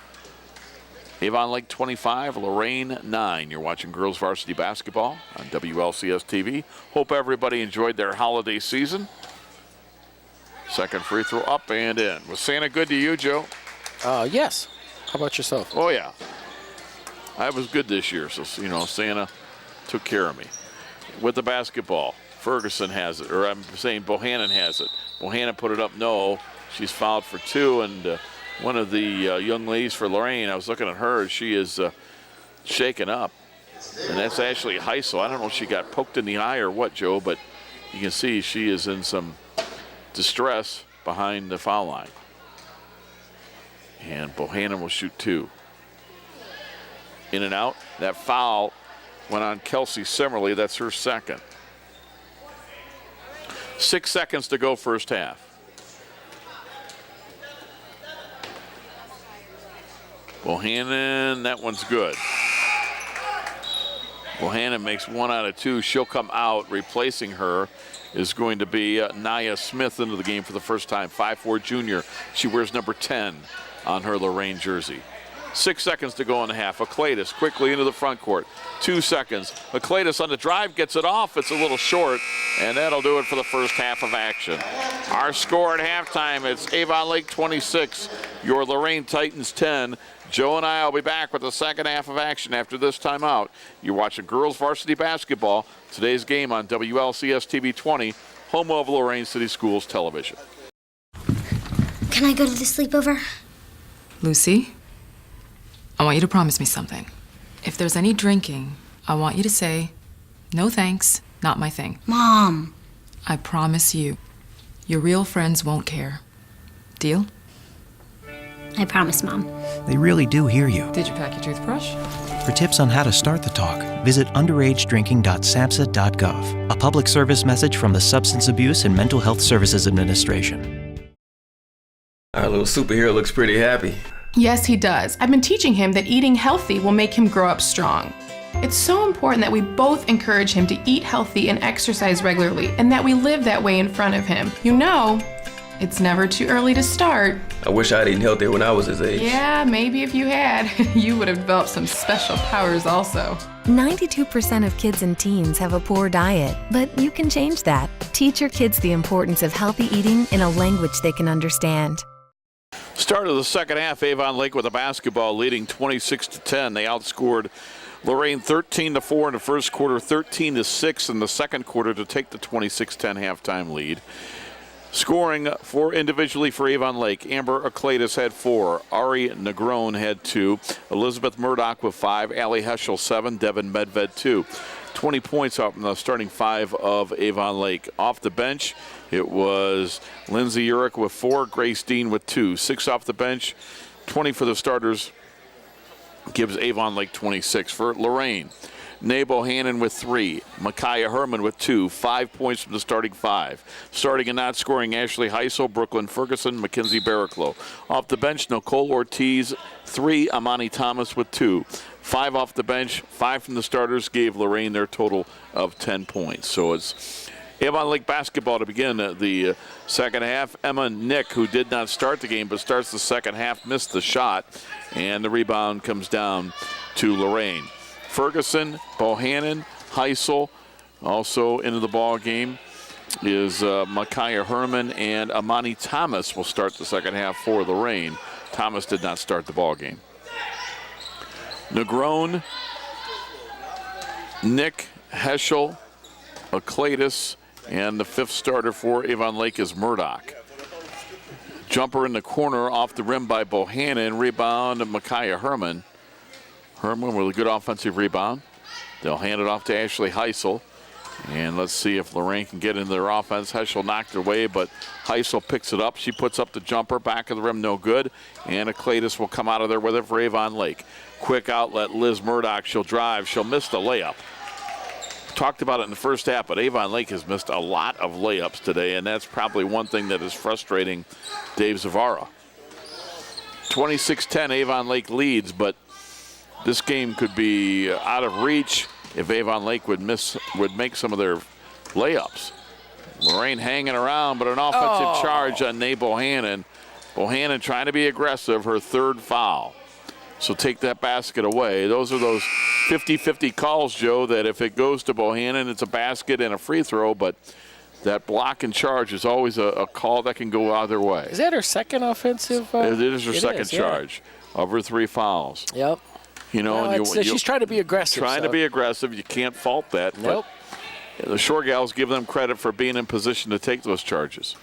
Avon Lake 25, Lorain 9. You're watching girls varsity basketball on WLCS TV. Hope everybody enjoyed their holiday season. Second free throw up and in. Was Santa good to you, Joe? Yes. How about yourself? Oh, yeah. I was good this year, so, you know, Santa took care of me. With the basketball, Ferguson has it, or I'm saying Bohannon has it. Bohannon put it up, no. She's fouled for 2, and one of the young ladies for Lorain, I was looking at her, she is shaken up. And that's Ashley Heisel. I don't know if she got poked in the eye or what, Joe, but you can see she is in some distress behind the foul line. And Bohannon will shoot 2. In and out. That foul went on Kelsey Simmerly. That's her second. 6 seconds to go first half. Bohannon, that one's good. Bohannon makes 1 out of 2. She'll come out. Replacing her is going to be Nia Smith into the game for the first time. 5'4" junior. She wears number 10 on her Lorain jersey. 6 seconds to go in the half. Aclatus quickly into the front court. 2 seconds. Aclatus on the drive gets it off. It's a little short, and that'll do it for the first half of action. Our score at halftime, it's Avon Lake 26, your Lorain Titans 10. Joe and I will be back with the second half of action after this timeout. You're watching girls varsity basketball. Today's game on WLCS TV 20, home of Lorain City Schools television. Can I go to the sleepover? Lucy, I want you to promise me something. If there's any drinking, I want you to say, "No thanks, not my thing." Mom. I promise you, your real friends won't care. Deal? I promise, Mom. They really do hear you. Did you pack your toothbrush? For tips on how to start the talk, visit underagedrinking.samhsa.gov. A public service message from the Substance Abuse and Mental Health Services Administration. Our little superhero looks pretty happy. Yes, he does. I've been teaching him that eating healthy will make him grow up strong. It's so important that we both encourage him to eat healthy and exercise regularly, and that we live that way in front of him. You know, it's never too early to start. I wish I'd eaten healthier when I was his age. Yeah, maybe if you had, you would have developed some special powers also. 92% of kids and teens have a poor diet, but you can change that. Teach your kids the importance of healthy eating in a language they can understand. Start of the second half, Avon Lake with a basketball leading 26-10. They outscored Lorain 13-4 in the first quarter, 13-6 in the second quarter to take the 26-10 halftime lead. Scoring individually for Avon Lake, Amber Aclatus had 4, Ari Negron had 2, Elizabeth Murdoch with 5, Allie Heschel 7, Devin Medved 2. 20 points off from the starting 5 of Avon Lake. Off the bench, it was Lindsay Urich with 4, Grace Dean with 2. 6 off the bench, 20 for the starters, gives Avon Lake 26. For Lorain, Nabo Hannon with 3, Micaiah Herman with 2, 5 points from the starting 5. Starting and not scoring, Ashley Heisel, Brooklyn Ferguson, Mackenzie Barraclough. Off the bench, Nicole Ortiz, 3, Amani Thomas with 2. 5 off the bench, 5 from the starters, gave Lorain their total of 10 points. So it's Avon Lake basketball to begin the second half. Emma Nick, who did not start the game but starts the second half, missed the shot, and the rebound comes down to Lorain. Ferguson, Bohannon, Heisel, also into the ball game is Micaiah Herman, and Amani Thomas will start the second half for Lorain. Thomas did not start the ball game. Negron, Nick, Heschel, Aclatus, and the fifth starter for Avon Lake is Murdoch. Jumper in the corner off the rim by Bohannon. Rebound, Micaiah Herman. Herman with a good offensive rebound. They'll hand it off to Ashley Heisel. And let's see if Lorain can get into their offense. Heschel knocked it away, but Heisel picks it up. She puts up the jumper. Back of the rim, no good. And Aclatus will come out of there with it for Avon Lake. Quick outlet, Liz Murdoch. She'll drive. She'll miss the layup. Talked about it in the first half, but Avon Lake has missed a lot of layups today, and that's probably one thing that is frustrating Dave Zavara. 26-10, Avon Lake leads, but this game could be out of reach if Avon Lake would make some of their layups. Lorain hanging around, but an offensive charge on Nate Bohannon. Bohannon trying to be aggressive, her third foul. So take that basket away. Those are those 50-50 calls, Joe, that if it goes to Bohannon, it's a basket and a free throw, but that block and charge is always a call that can go either way. Is that her second offensive? It is her second charge of her 3 fouls. Yep. You know, well, she's trying to be aggressive. To be aggressive. You can't fault that. Nope. But the Shoregals give them credit for being in position to take those charges.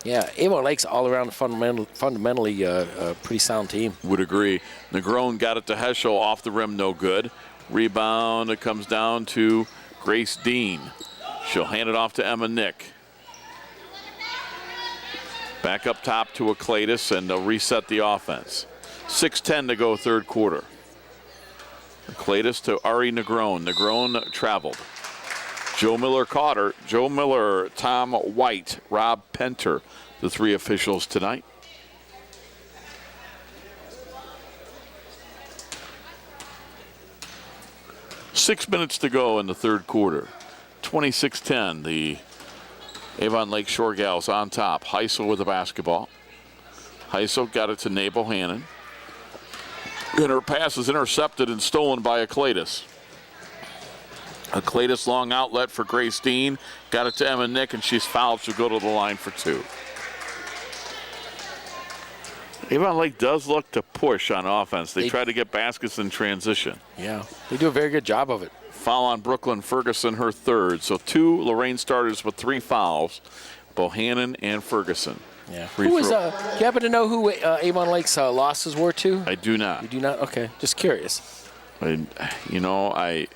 Yeah, Avon Lake's all around fundamentally a pretty sound team. Would agree. Negron got it to Heschel, off the rim, no good. Rebound, it comes down to Grace Dean. She'll hand it off to Emma Nick. Back up top to Aclatus, and they'll reset the offense. 6:10 to go third quarter. Aclatus to Ari Negron. Negron traveled. Joe Miller caught her. Joe Miller, Tom White, Rob Penter, the 3 officials tonight. Six minutes to go in the third quarter. 26-10, the Avon Lake Shoregals on top. Heisel with the basketball. Heisel got it to Nabel Hannon. And her pass is intercepted and stolen by Aclatus. Aclatus long outlet for Grace Dean. Got it to Emma Nick, and she's fouled. She'll go to the line for 2. Avon Lake does look to push on offense. They try to get baskets in transition. Yeah, they do a very good job of it. Foul on Brooklyn Ferguson, her third. So 2 Lorain starters with 3 fouls, Bohannon and Ferguson. Yeah. Do you happen to know who Avon Lake's losses were to? I do not. You do not? Okay, just curious. I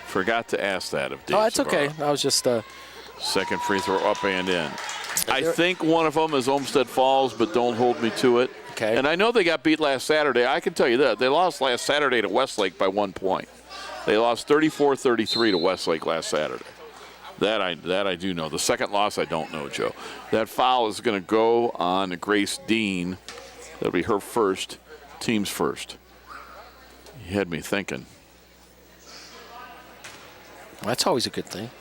forgot to ask that of Dave. Oh, that's okay. I was just... Second free throw up and in. I think one of them is Olmsted Falls, but don't hold me to it. Okay. And I know they got beat last Saturday. I can tell you that. They lost last Saturday to Westlake by 1 point. They lost 34-33 to Westlake last Saturday. That I do know. The second loss I don't know, Joe. That foul is going to go on Grace Dean. That'll be her first, team's first. You had me thinking. Well, that's always a good thing.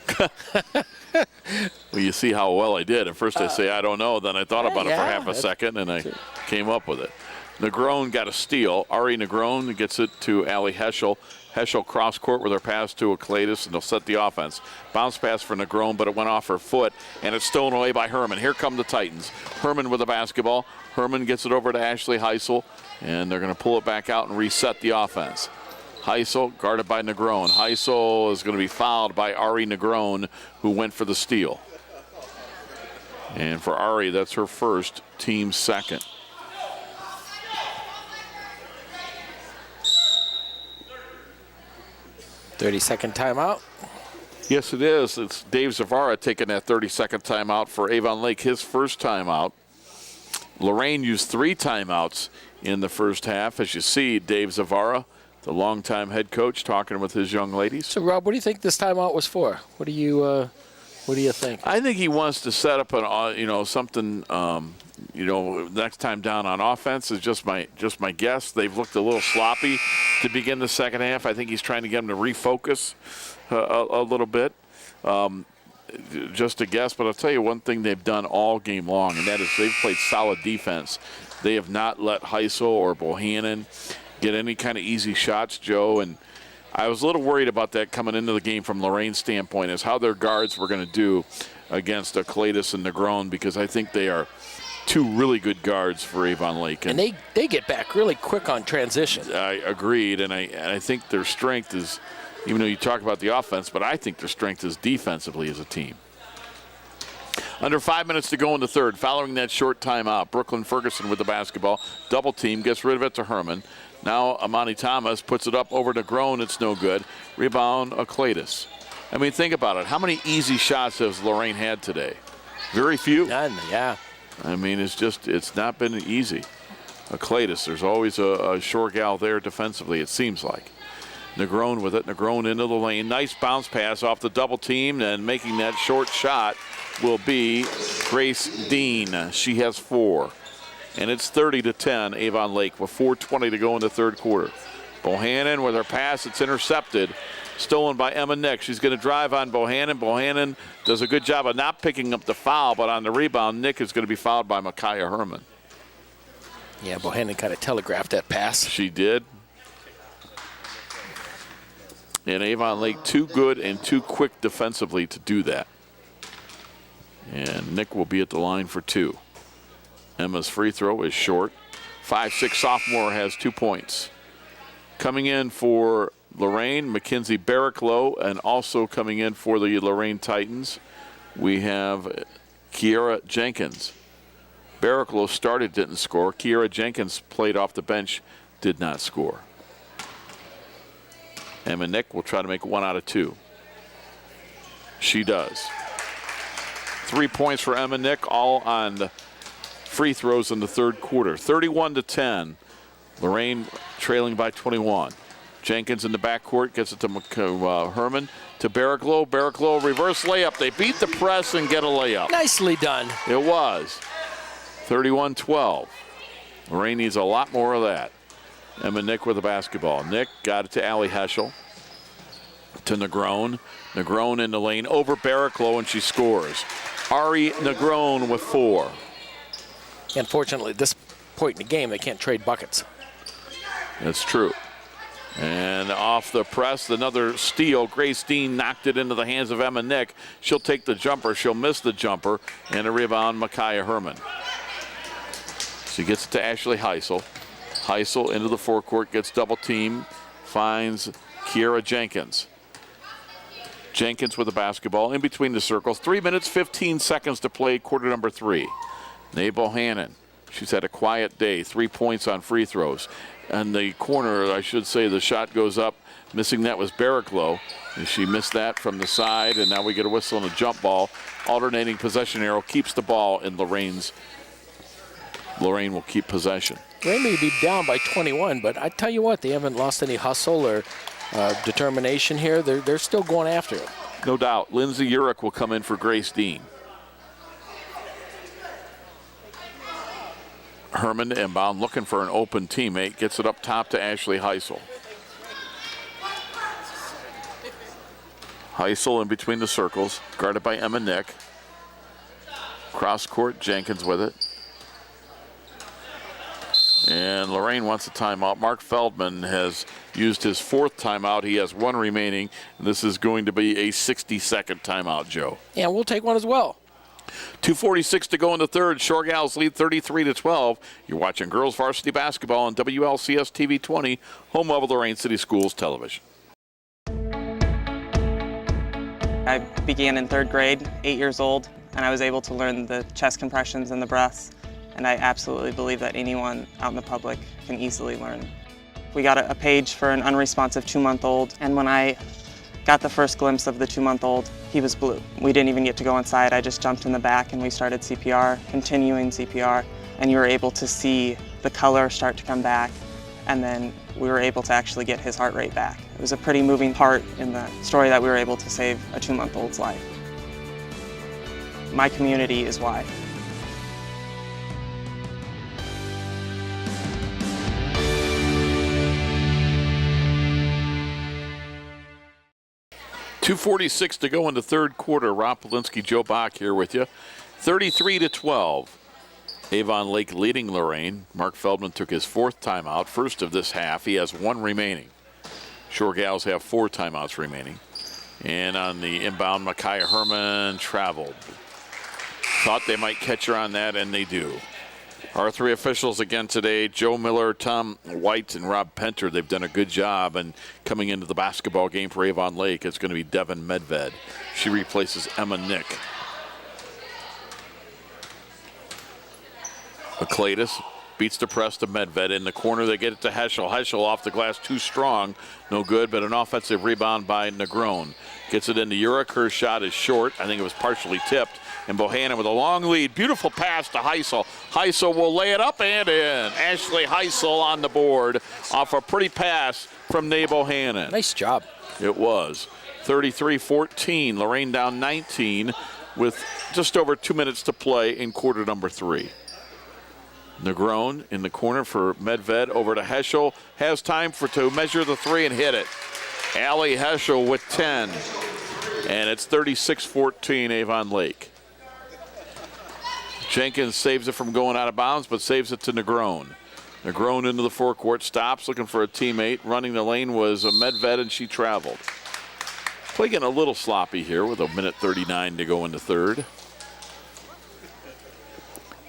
Well, you see how well I did. At first I say I don't know, then I thought about it for half a second, and I came up with it. Negron got a steal. Ari Negron gets it to Allie Heschel. Heschel cross court with her pass to Akladis, and they'll set the offense. Bounce pass for Negron, but it went off her foot, and it's stolen away by Herman. Here come the Titans. Herman with the basketball. Herman gets it over to Ashley Heisel, and they're going to pull it back out and reset the offense. Heisel guarded by Negron. Heisel is going to be fouled by Ari Negron, who went for the steal. And for Ari, that's her first, team second. "30-second timeout." Yes, it is. It's Dave Zavara taking that 30-second timeout for Avon Lake, his first timeout. Lorain used 3 timeouts in the first half. As you see, Dave Zavara, the longtime head coach, talking with his young ladies. So, Rob, what do you think this timeout was for? What do you think? I think he wants to set up something. Next time down on offense is just my guess. They've looked a little sloppy to begin the second half. I think he's trying to get them to refocus a little bit. Just a guess, but I'll tell you one thing they've done all game long, and that is they've played solid defense. They have not let Heisel or Bohannon get any kind of easy shots, Joe, and I was a little worried about that coming into the game from Lorain's standpoint, is how their guards were going to do against Akladis and Negron, because I think they are 2 really good guards for Avon Lake. And they get back really quick on transition. I agreed, and I think their strength is, even though you talk about the offense, but I think their strength is defensively as a team. Under 5 minutes to go in the third. Following that short timeout, Brooklyn Ferguson with the basketball. Double team, gets rid of it to Herman. Now Amani Thomas puts it up over to Groen. It's no good. Rebound, Akladis. I mean, think about it. How many easy shots has Lorain had today? Very few. None, yeah. I mean, it's not been easy. Akladis, there's always a short gal there defensively, it seems like. Negron with it. Negron into the lane. Nice bounce pass off the double team, and making that short shot will be Grace Dean. She has 4. And it's 30-10, Avon Lake, with 4:20 to go in the third quarter. Bohannon with her pass. It's intercepted. Stolen by Emma Nick. She's going to drive on Bohannon. Bohannon does a good job of not picking up the foul, but on the rebound, Nick is going to be fouled by Micaiah Herman. Yeah, Bohannon kind of telegraphed that pass. She did. And Avon Lake too good and too quick defensively to do that. And Nick will be at the line for 2. Emma's free throw is short. 5'6" sophomore has 2 points. Coming in for Lorain, Mackenzie Barricklow, and also coming in for the Lorain Titans, we have Kiera Jenkins. Barricklow started, didn't score. Kiera Jenkins played off the bench, did not score. Emma Nick will try to make 1 out of 2. She does. 3 points for Emma Nick, all on the free throws in the third quarter. 31-10. Lorain trailing by 21. Jenkins in the backcourt gets it to Herman. To Barricklow. Barricklow reverse layup. They beat the press and get a layup. Nicely done. It was. 31-12. Lorain needs a lot more of that. Emma Nick with the basketball. Nick got it to Allie Heschel. To Negron. Negron in the lane over Barricklow, and she scores. Ari Negron with 4. Unfortunately, at this point in the game, they can't trade buckets. That's true. And off the press, another steal. Grace Dean knocked it into the hands of Emma Nick. She'll take the jumper. She'll miss the jumper. And a rebound, Micaiah Herman. She gets it to Ashley Heisel. Heisel into the forecourt, gets double team, finds Kiera Jenkins. Jenkins with the basketball in between the circles. 3 minutes, 15 seconds to play, quarter number 3. Nae Bohannon. She's had a quiet day. 3 points on free throws. And the corner, I should say, the shot goes up Missing that was Barraclough. And she missed that from the side, and now we get a whistle and a jump ball. Alternating possession arrow keeps the ball in Lorain will keep possession. They may be down by 21, but I tell you what, they haven't lost any hustle or determination here. They're still going after it. No doubt. Lindsay Urich will come in for Grace Dean. Herman inbound, looking for an open teammate. Gets it up top to Ashley Heisel. Heisel in between the circles, guarded by Emma Nick. Cross court, Jenkins with it. And Lorain wants a timeout. Mark Feldman has used his 4th timeout. He has 1 remaining. This is going to be a 60-second timeout, Joe. Yeah, we'll take one as well. 2:46 to go in the third. Shoregals lead 33-12. You're watching girls varsity basketball on WLCS TV 20, home of Lorain City Schools Television. I began in 3rd grade, 8 years old, and I was able to learn the chest compressions and the breaths. And I absolutely believe that anyone out in the public can easily learn. We got a page for an unresponsive 2-month-old, and when I got the first glimpse of the 2-month-old, he was blue. We didn't even get to go inside. I just jumped in the back and we started CPR, continuing CPR, and you were able to see the color start to come back, and then we were able to actually get his heart rate back. It was a pretty moving part in the story that we were able to save a 2-month-old's life. My community is why. .246 to go in the third quarter. Rob Polinsky, Joe Bach here with you. 33-12. Avon Lake leading Lorain. Mark Feldman took his 4th timeout, first of this half. He has 1 remaining. Shoregals have 4 timeouts remaining. And on the inbound, Micaiah Herman traveled. Thought they might catch her on that, and they do. Our 3 officials again today, Joe Miller, Tom White, and Rob Penter. They've done a good job, and coming into the basketball game for Avon Lake, it's going to be Devin Medved. She replaces Emma Nick. Akladis beats the press to Medved. In the corner, they get it to Heschel. Heschel off the glass, too strong. No good, but an offensive rebound by Negron. Gets it into Urich. Her shot is short. I think it was partially tipped. And Bohannon with a long lead. Beautiful pass to Heisel. Heisel will lay it up and in. Ashley Heisel on the board off a pretty pass from Nae Bohannon. Nice job. It was. 33-14. Lorain down 19 with just over 2 minutes to play in quarter number 3. Negron in the corner for Medved. Over to Heschel. Has time to measure the 3 and hit it. Allie Heschel with 10. And it's 36-14 Avon Lake. Jenkins saves it from going out of bounds, but saves it to Negron. Negron into the forecourt, stops, looking for a teammate. Running the lane was Medved, and she traveled. Play getting a little sloppy here with 1:39 to go in the third.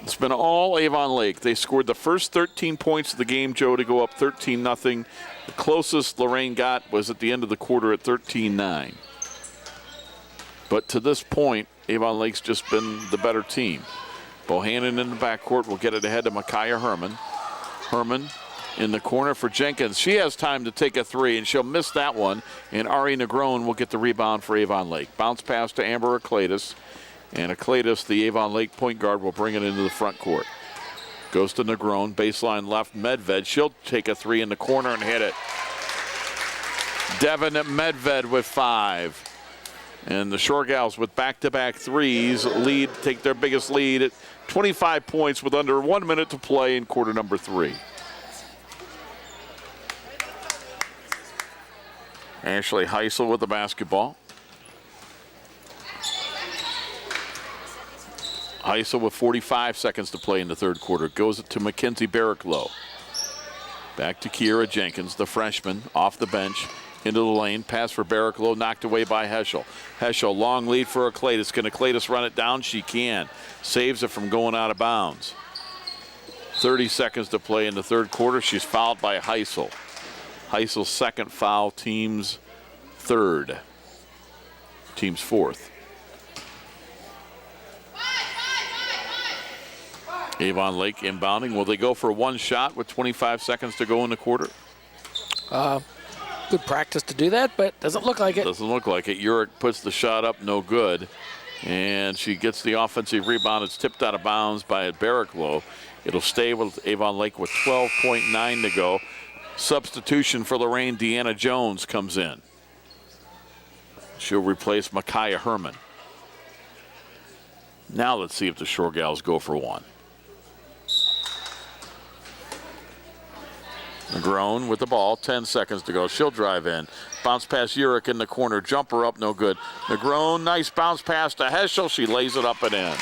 It's been all Avon Lake. They scored the first 13 points of the game, Joe, to go up 13-0. The closest Lorain got was at the end of the quarter at 13-9. But to this point, Avon Lake's just been the better team. Bohannon in the backcourt will get it ahead to Micaiah Herman. Herman in the corner for Jenkins. She has time to take a 3, and she'll miss that one. And Ari Negron will get the rebound for Avon Lake. Bounce pass to Amber Akladis. And Akladis, the Avon Lake point guard, will bring it into the front court. Goes to Negron, baseline left, Medved. She'll take a 3 in the corner and hit it. Devin Medved with 5. And the Shoregals with back-to-back 3s take their biggest lead at 25 points with under 1 minute to play in quarter number 3. Ashley Heisel with the basketball. Heisel with 45 seconds to play in the third quarter. Goes it to Mackenzie Barraclough. Back to Kiera Jenkins, the freshman, off the bench. Into the lane, pass for Barraclough, knocked away by Heschel. Heschel, long lead for Akladis. Can Akladis run it down? She can. Saves it from going out of bounds. 30 seconds to play in the third quarter. She's fouled by Heisel. Heisel's second foul, team's third. Team's fourth. Avon Lake inbounding. Will they go for one shot with 25 seconds to go in the quarter? Good practice to do that, but doesn't look like it. Doesn't look like it. Urick puts the shot up, no good. And she gets the offensive rebound. It's tipped out of bounds by Barraclough. It'll stay with Avon Lake with 12.9 to go. Substitution for Lorain, Deanna Jones comes in. She'll replace Micaiah Herman. Now let's see if the Shoregals go for one. Negron with the ball, 10 seconds to go. She'll drive in. Bounce pass Urick in the corner. Jumper up, no good. Negron, nice bounce pass to Heschel. She lays it up and in.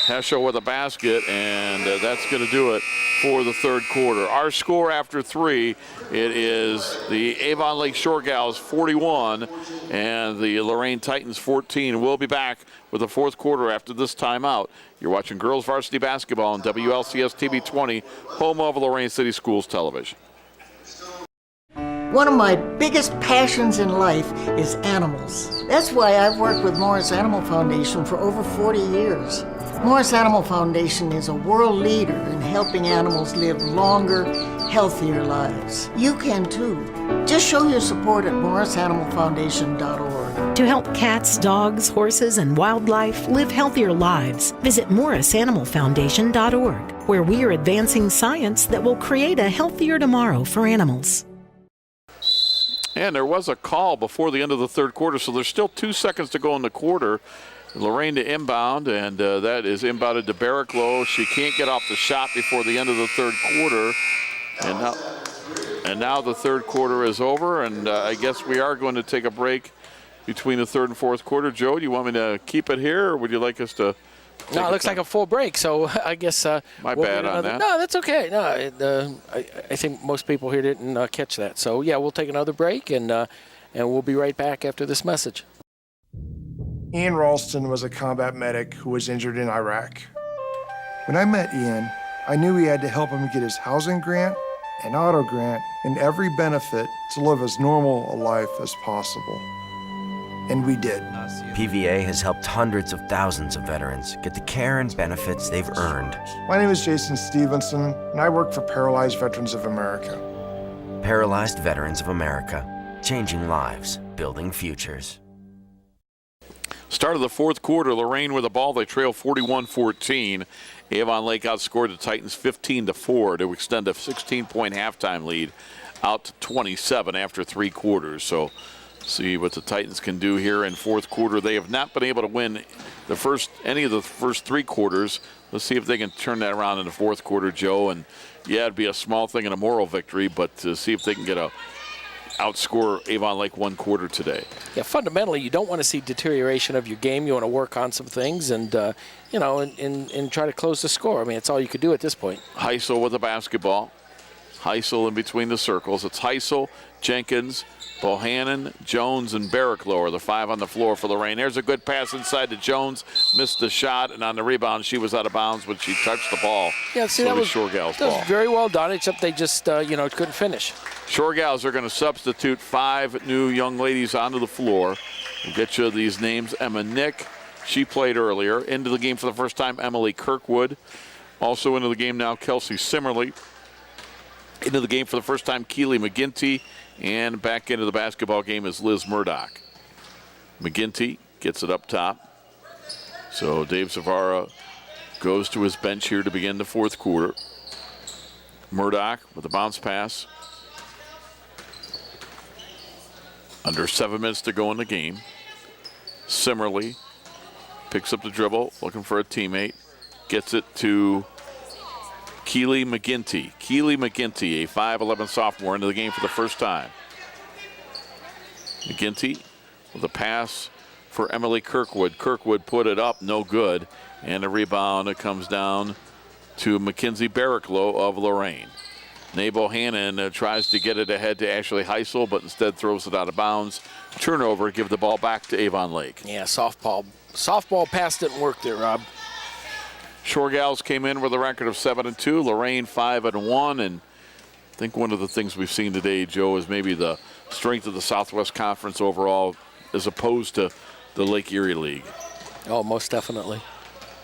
Heschel with a basket, and that's going to do it for the third quarter. Our score after 3, it is the Avon Lake Shoregals 41 and the Lorain Titans 14. We'll be back with the fourth quarter after this timeout. You're watching Girls Varsity Basketball on WLCS TV 20, home of Lorain City Schools Television. One of my biggest passions in life is animals. That's why I've worked with Morris Animal Foundation for over 40 years. Morris Animal Foundation is a world leader in helping animals live longer, healthier lives. You can too. Just show your support at morrisanimalfoundation.org. To help cats, dogs, horses, and wildlife live healthier lives, visit morrisanimalfoundation.org, where we are advancing science that will create a healthier tomorrow for animals. And there was a call before the end of the third quarter, so there's still 2 seconds to go in the quarter. Lorain to inbound, and that is inbounded to Barraclough. She can't get off the shot before the end of the third quarter. And now the third quarter is over, and I guess we are going to take a break between the third and fourth quarter. Joe, do you want me to keep it here, or would you like us to? No, it looks like a full break, so I guess. My bad on that. No, that's okay. No, I think most people here didn't catch that. So, yeah, we'll take another break, and we'll be right back after this message. Ian Ralston was a combat medic who was injured in Iraq. When I met Ian, I knew we had to help him get his housing grant, an auto grant, and every benefit to live as normal a life as possible. And we did. PVA has helped hundreds of thousands of veterans get the care and benefits they've earned. My name is Jason Stevenson, and I work for Paralyzed Veterans of America. Paralyzed Veterans of America, changing lives, building futures. Start of the fourth quarter, Lorain with the ball. They trail 41-14. Avon Lake outscored the Titans 15-4 to extend a 16-point halftime lead out to 27 after 3 quarters. So see what the Titans can do here in fourth quarter. They have not been able to win any of the first 3 quarters. Let's see if they can turn that around in the fourth quarter, Joe. And yeah, it'd be a small thing and a moral victory, but to see if they can outscore Avon Lake 1 quarter today. Yeah, fundamentally, you don't want to see deterioration of your game. You want to work on some things and, and try to close the score. I mean, it's all you could do at this point. Heisel with the basketball. Heisel in between the circles. It's Heisel, Jenkins, Bohannon, Jones, and Barraclough are the 5 on the floor for Lorain. There's a good pass inside to Jones. Missed the shot, and on the rebound, she was out of bounds when she touched the ball. Yeah, see, so that was Shoregals' ball. That was very well done, except they just, couldn't finish. Shoregals are going to substitute 5 new young ladies onto the floor. We'll get you these names. Emma Nick, she played earlier. Into the game for the first time, Emily Kirkwood. Also into the game now, Kelsey Simmerly. Into the game for the first time, Keely McGinty. And back into the basketball game is Liz Murdoch. McGinty gets it up top. So Dave Zavara goes to his bench here to begin the fourth quarter. Murdoch with a bounce pass. Under 7 minutes to go in the game. Simmerly picks up the dribble, looking for a teammate. Gets it to Keely McGinty. Keely McGinty, a 5'11 sophomore, into the game for the first time. McGinty with a pass for Emily Kirkwood. Kirkwood put it up, no good. And a rebound, it comes down to Mackenzie Barraclough of Lorain. Nabo Hannon tries to get it ahead to Ashley Heisel, but instead throws it out of bounds. Turnover, give the ball back to Avon Lake. Yeah, softball pass didn't work there, Rob. Shoregals came in with a record of 7-2. Lorain 5-1, and I think one of the things we've seen today, Joe, is maybe the strength of the Southwest Conference overall as opposed to the Lake Erie League. Oh, most definitely.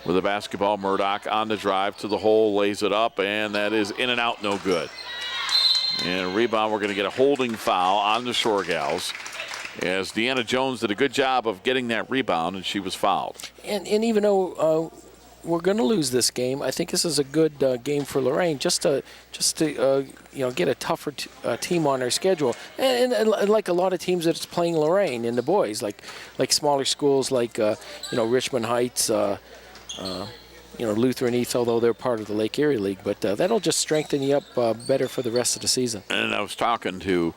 With the basketball, Murdoch on the drive to the hole, lays it up, and that is in and out, no good. And rebound, we're going to get a holding foul on the Shoregals, as Deanna Jones did a good job of getting that rebound, and she was fouled. And even though we're going to lose this game, I think this is a good game for Lorain just to get a tougher team on their schedule. And like a lot of teams that's playing Lorain in the boys, like smaller schools like Richmond Heights, Lutheran East, although they're part of the Lake Erie League. But that'll just strengthen you up better for the rest of the season. And I was talking to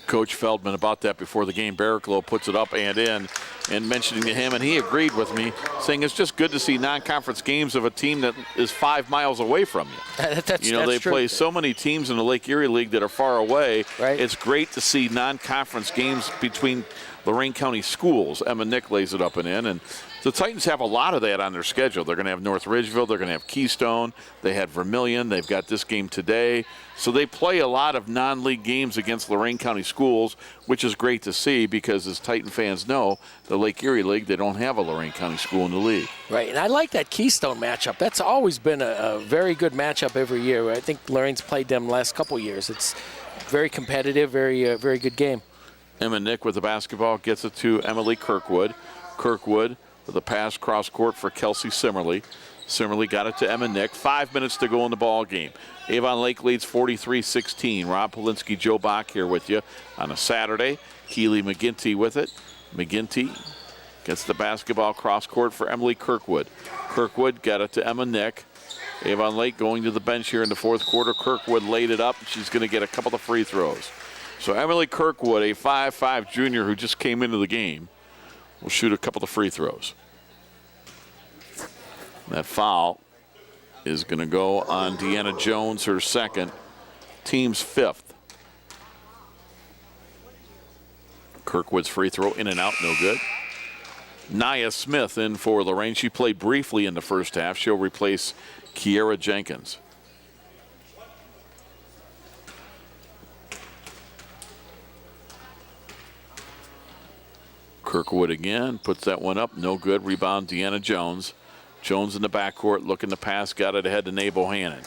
Coach Feldman about that before the game. Barraclough puts it up and in, and mentioning to him, and he agreed with me, saying it's just good to see non-conference games of a team that is 5 miles away from you. That's they true. play so many teams in the Lake Erie League that are far away. Right. It's great to see non-conference games between Lorain County schools. Emma Nick lays it up and in, and the Titans have a lot of that on their schedule. They're going to have North Ridgeville. They're going to have Keystone. They had Vermilion. They've got this game today. So they play a lot of non-league games against Lorain County schools, which is great to see because, as Titan fans know, the Lake Erie League, they don't have a Lorain County school in the league. Right, and I like that Keystone matchup. That's always been a very good matchup every year. I think Lorain's played them the last couple years. It's very competitive, very good game. Emma Nick with the basketball gets it to Emily Kirkwood. Kirkwood with a pass cross court for Kelsey Simmerly. Simmerly got it to Emma Nick. 5 minutes to go in the ball game. Avon Lake leads 43-16. Rob Polinsky, Joe Bach here with you on a Saturday. Keely McGinty with it. McGinty gets the basketball cross court for Emily Kirkwood. Kirkwood got it to Emma Nick. Avon Lake going to the bench here in the fourth quarter. Kirkwood laid it up. She's going to get a couple of free throws. So Emily Kirkwood, a 5'5" junior who just came into the game, will shoot a couple of free throws. That foul is going to go on Deanna Jones, her second, team's fifth. Kirkwood's free throw in and out, no good. Nia Smith in for Lorain. She played briefly in the first half. She'll replace Kiera Jenkins. Kirkwood again, puts that one up, no good. Rebound, Deanna Jones. Jones in the backcourt, looking to pass, got it ahead to Nae Bohannon.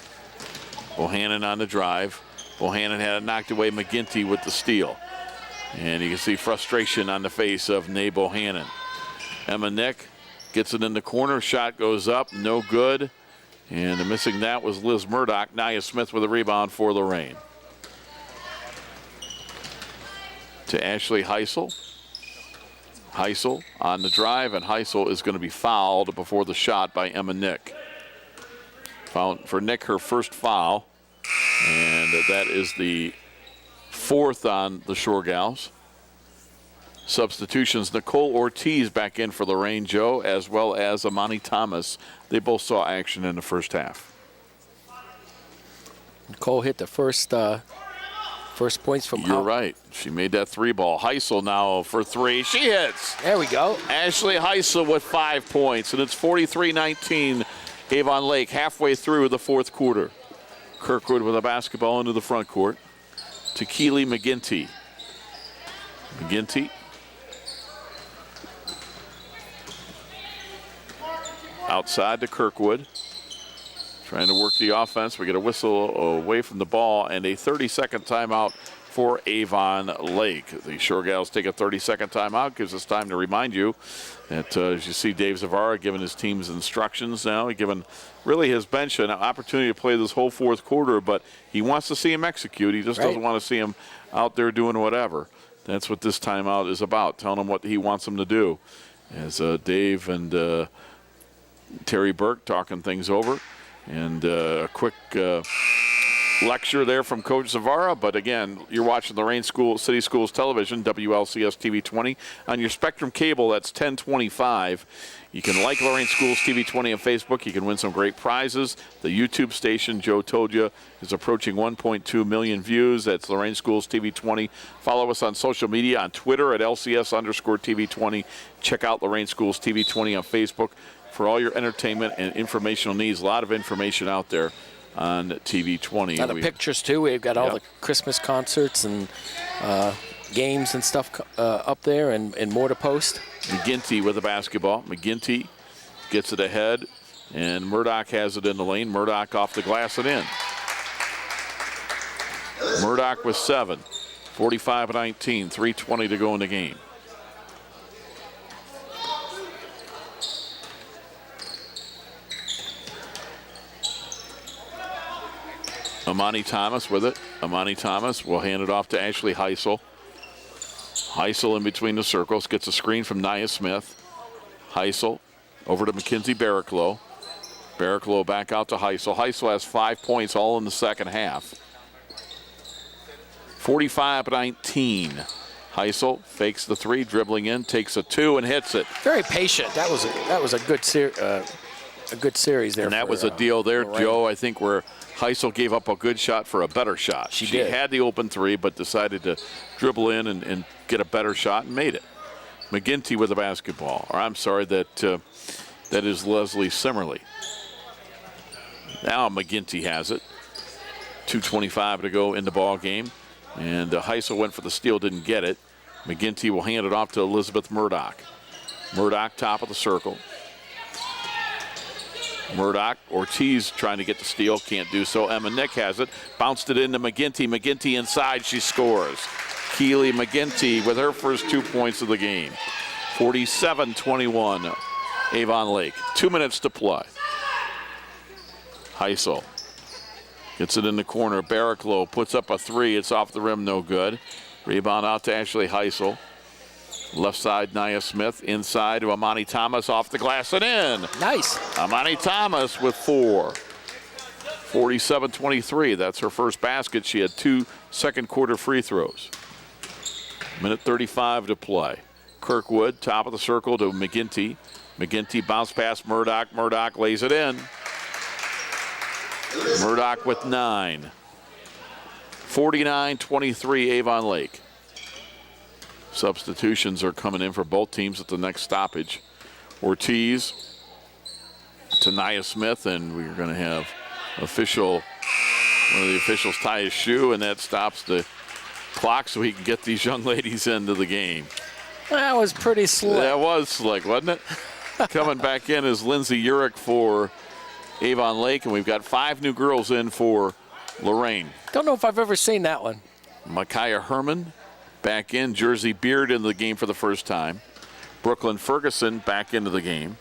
Bohannon on the drive. Bohannon had it knocked away. McGinty with the steal. And you can see frustration on the face of Nae Bohannon. Emma Nick gets it in the corner. Shot goes up, no good. And the missing that was Liz Murdoch. Nia Smith with a rebound for Lorain. To Ashley Heisel. Heisel on the drive, and Heisel is going to be fouled before the shot by Emma Nick. Foul for Nick, her first foul, and that is the fourth on the Shoregals. Substitutions, Nicole Ortiz back in for Lorain, Joe, as well as Amani Thomas. They both saw action in the first half. Nicole hit the first points from You're right. She made that three ball. Heisel now for three. She hits. There we go. Ashley Heisel with 5 points, and it's 43-19 Avon Lake halfway through the fourth quarter. Kirkwood with a basketball into the front court to Keely McGinty. McGinty. Outside to Kirkwood. Trying to work the offense. We get a whistle away from the ball and a 30-second timeout for Avon Lake. The Shoregals take a 30-second timeout. Gives us time to remind you that, as you see Dave Zavara giving his team's instructions now. He's given really his bench an opportunity to play this whole fourth quarter, but he wants to see him execute. He just doesn't want to see him out there doing whatever. That's what this timeout is about, telling him what he wants him to do. As Dave and Terry Burke talking things over. And a quick lecture there from Coach Zavara. But again, you're watching Lorain City Schools Television, WLCS TV 20. On your Spectrum cable, that's 1025. You can like Lorain Schools TV 20 on Facebook. You can win some great prizes. The YouTube station, Joe told you, is approaching 1.2 million views. That's Lorain Schools TV 20. Follow us on social media, on Twitter at LCS_TV 20. Check out Lorain Schools TV 20 on Facebook for all your entertainment and informational needs. A lot of information out there on TV 20. And the pictures, too. We've got all the Christmas concerts and games and stuff up there and more to post. McGinty with the basketball. McGinty gets it ahead, and Murdoch has it in the lane. Murdoch off the glass and in. Murdoch with 7. 45-19, 3:20 to go in the game. Amani Thomas with it. Amani Thomas will hand it off to Ashley Heisel. Heisel in between the circles, gets a screen from Nia Smith. Heisel over to Mackenzie Barraclough. Barraclough back out to Heisel. Heisel has 5 points all in the second half. 45-19. Heisel fakes the 3, dribbling in, takes a 2 and hits it. Very patient. That was a good series there. And that was a deal there, Lorain. Joe, I think, where Heisel gave up a good shot for a better shot. She did. Had the open 3, but decided to dribble in and get a better shot and made it. McGinty with the basketball. Or I'm sorry, that is Leslie Simmerly. Now McGinty has it. 2:25 to go in the ball game. And Heisel went for the steal, didn't get it. McGinty will hand it off to Elizabeth Murdoch. Murdoch, top of the circle. Murdoch, Ortiz trying to get the steal, can't do so. Emma Nick has it, bounced it into McGinty. McGinty inside, she scores. Keely McGinty with her first 2 points of the game. 47-21, Avon Lake. 2 minutes to play. Heisel gets it in the corner. Barraclough puts up a 3. It's off the rim, no good. Rebound out to Ashley Heisel. Left side, Nia Smith. Inside to Amani Thomas, off the glass and in. Nice. Amani Thomas with 4. 47-23. That's her first basket. She had 2 second quarter free throws. Minute 35 to play. Kirkwood, top of the circle to McGinty. McGinty bounce past Murdoch. Murdoch lays it in. Murdoch with 9. 49-23, Avon Lake. Substitutions are coming in for both teams at the next stoppage. Ortiz to Nia Smith, and we're going to have one of the officials tie his shoe, and that stops the clock so he can get these young ladies into the game. That was pretty slick. That was slick, wasn't it? Coming back in is Lindsay Urich for Avon Lake, and we've got 5 new girls in for Lorain. Don't know if I've ever seen that one. Micaiah Herman back in. Jersey Beard into the game for the first time. Brooklyn Ferguson back into the game.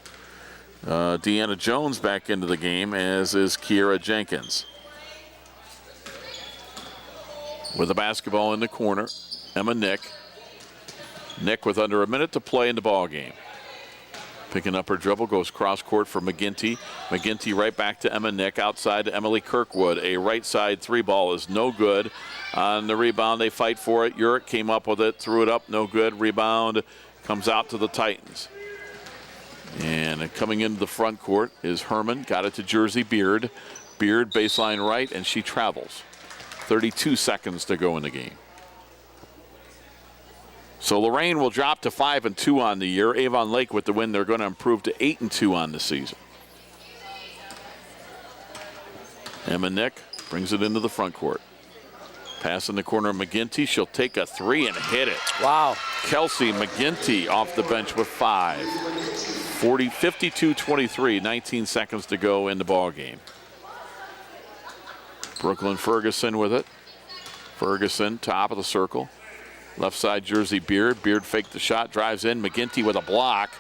Deanna Jones back into the game, as is Kiera Jenkins. With the basketball in the corner, Emma Nick. Nick with under a minute to play in the ball game. Picking up her dribble, goes cross court for McGinty. McGinty right back to Emma Nick, outside to Emily Kirkwood. A right side 3 ball is no good. On the rebound, they fight for it. Urich came up with it, threw it up, no good. Rebound comes out to the Titans. And coming into the front court is Herman, got it to Jersey Beard. Beard baseline right, and she travels. 32 seconds to go in the game. So Lorain will drop to 5-2 on the year. Avon Lake with the win, they're going to improve to 8-2 on the season. Emma Nick brings it into the front court. Pass in the corner of McGinty. She'll take a 3 and hit it. Wow. Kelsey McGinty off the bench with 5. 52-23, 19 seconds to go in the ball game. Brooklyn Ferguson with it. Ferguson, top of the circle. Left side, Jersey Beard. Beard faked the shot, drives in. McGinty with a block,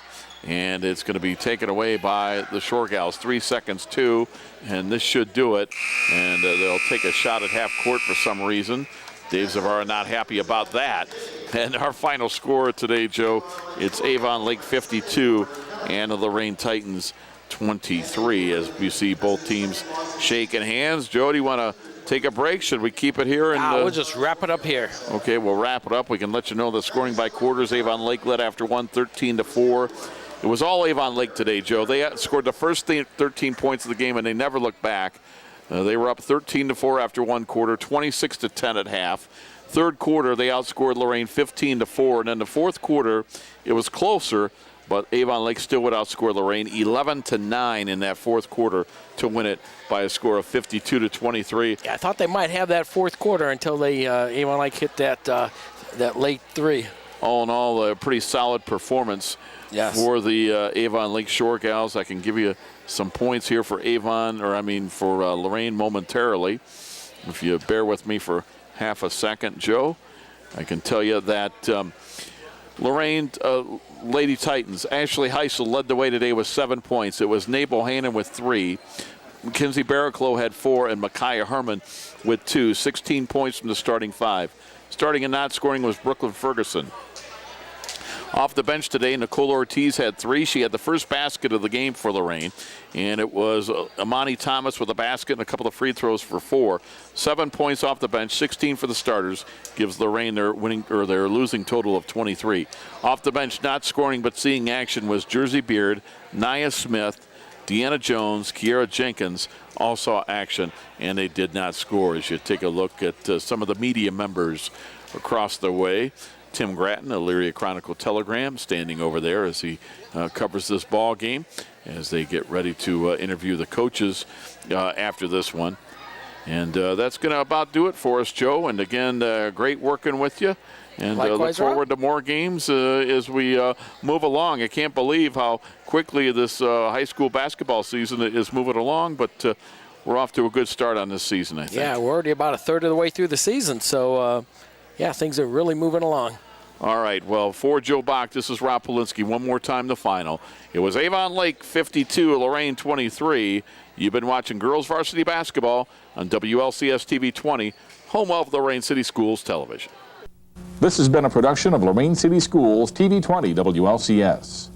and it's going to be taken away by the Shoregals. 3 seconds, 2, and this should do it. And they'll take a shot at half court for some reason. Dave Zavara not happy about that. And our final score today, Joe, it's Avon Lake 52 and the Lorain Titans 23. As we see both teams shaking hands. Joe, do you want to take a break? Should we keep it here? We'll just wrap it up here. Okay, we'll wrap it up. We can let you know the scoring by quarters. Avon Lake led after 1, 13-4. It was all Avon Lake today, Joe. They scored the first 13 points of the game, and they never looked back. They were up 13-4 after 1 quarter, 26-10 at half. Third quarter, they outscored Lorain 15-4, and then the fourth quarter, it was closer, but Avon Lake still would outscore Lorain 11-9 in that fourth quarter to win it by a score of 52-23. Yeah, I thought they might have that fourth quarter until they Avon Lake hit that late 3. All in all, a pretty solid performance for the Avon Lake Shoregals. I can give you some points here for Lorain momentarily, if you bear with me for half a second, Joe. I can tell you that Lorain Lady Titans, Ashley Heisel led the way today with 7 points. It was Nate Bohannon with 3. Mackenzie Barraclough had 4, and Micaiah Herman with 2. 16 points from the starting 5. Starting and not scoring was Brooklyn Ferguson. Off the bench today, Nicole Ortiz had 3. She had the first basket of the game for Lorain, and it was Amani Thomas with a basket and a couple of free throws for 4. 7 points off the bench, 16 for the starters, gives Lorain their losing total of 23. Off the bench, not scoring but seeing action was Jersey Beard, Nia Smith, Deanna Jones, Kiera Jenkins all saw action, and they did not score. As you take a look at some of the media members across the way, Tim Gratton, Elyria Chronicle Telegram, standing over there as he covers this ball game as they get ready to interview the coaches after this one. And that's going to about do it for us, Joe. And again, great working with you. And look forward to more games as we move along. I can't believe how quickly this high school basketball season is moving along, but we're off to a good start on this season, I think. Yeah, we're already about a third of the way through the season, so yeah, things are really moving along. All right, well, for Joe Bach, this is Rob Polinsky. One more time, the final. It was Avon Lake 52, Lorain 23. You've been watching Girls Varsity Basketball on WLCS TV 20, home of Lorain City Schools Television. This has been a production of Lorain City Schools TV 20 WLCS.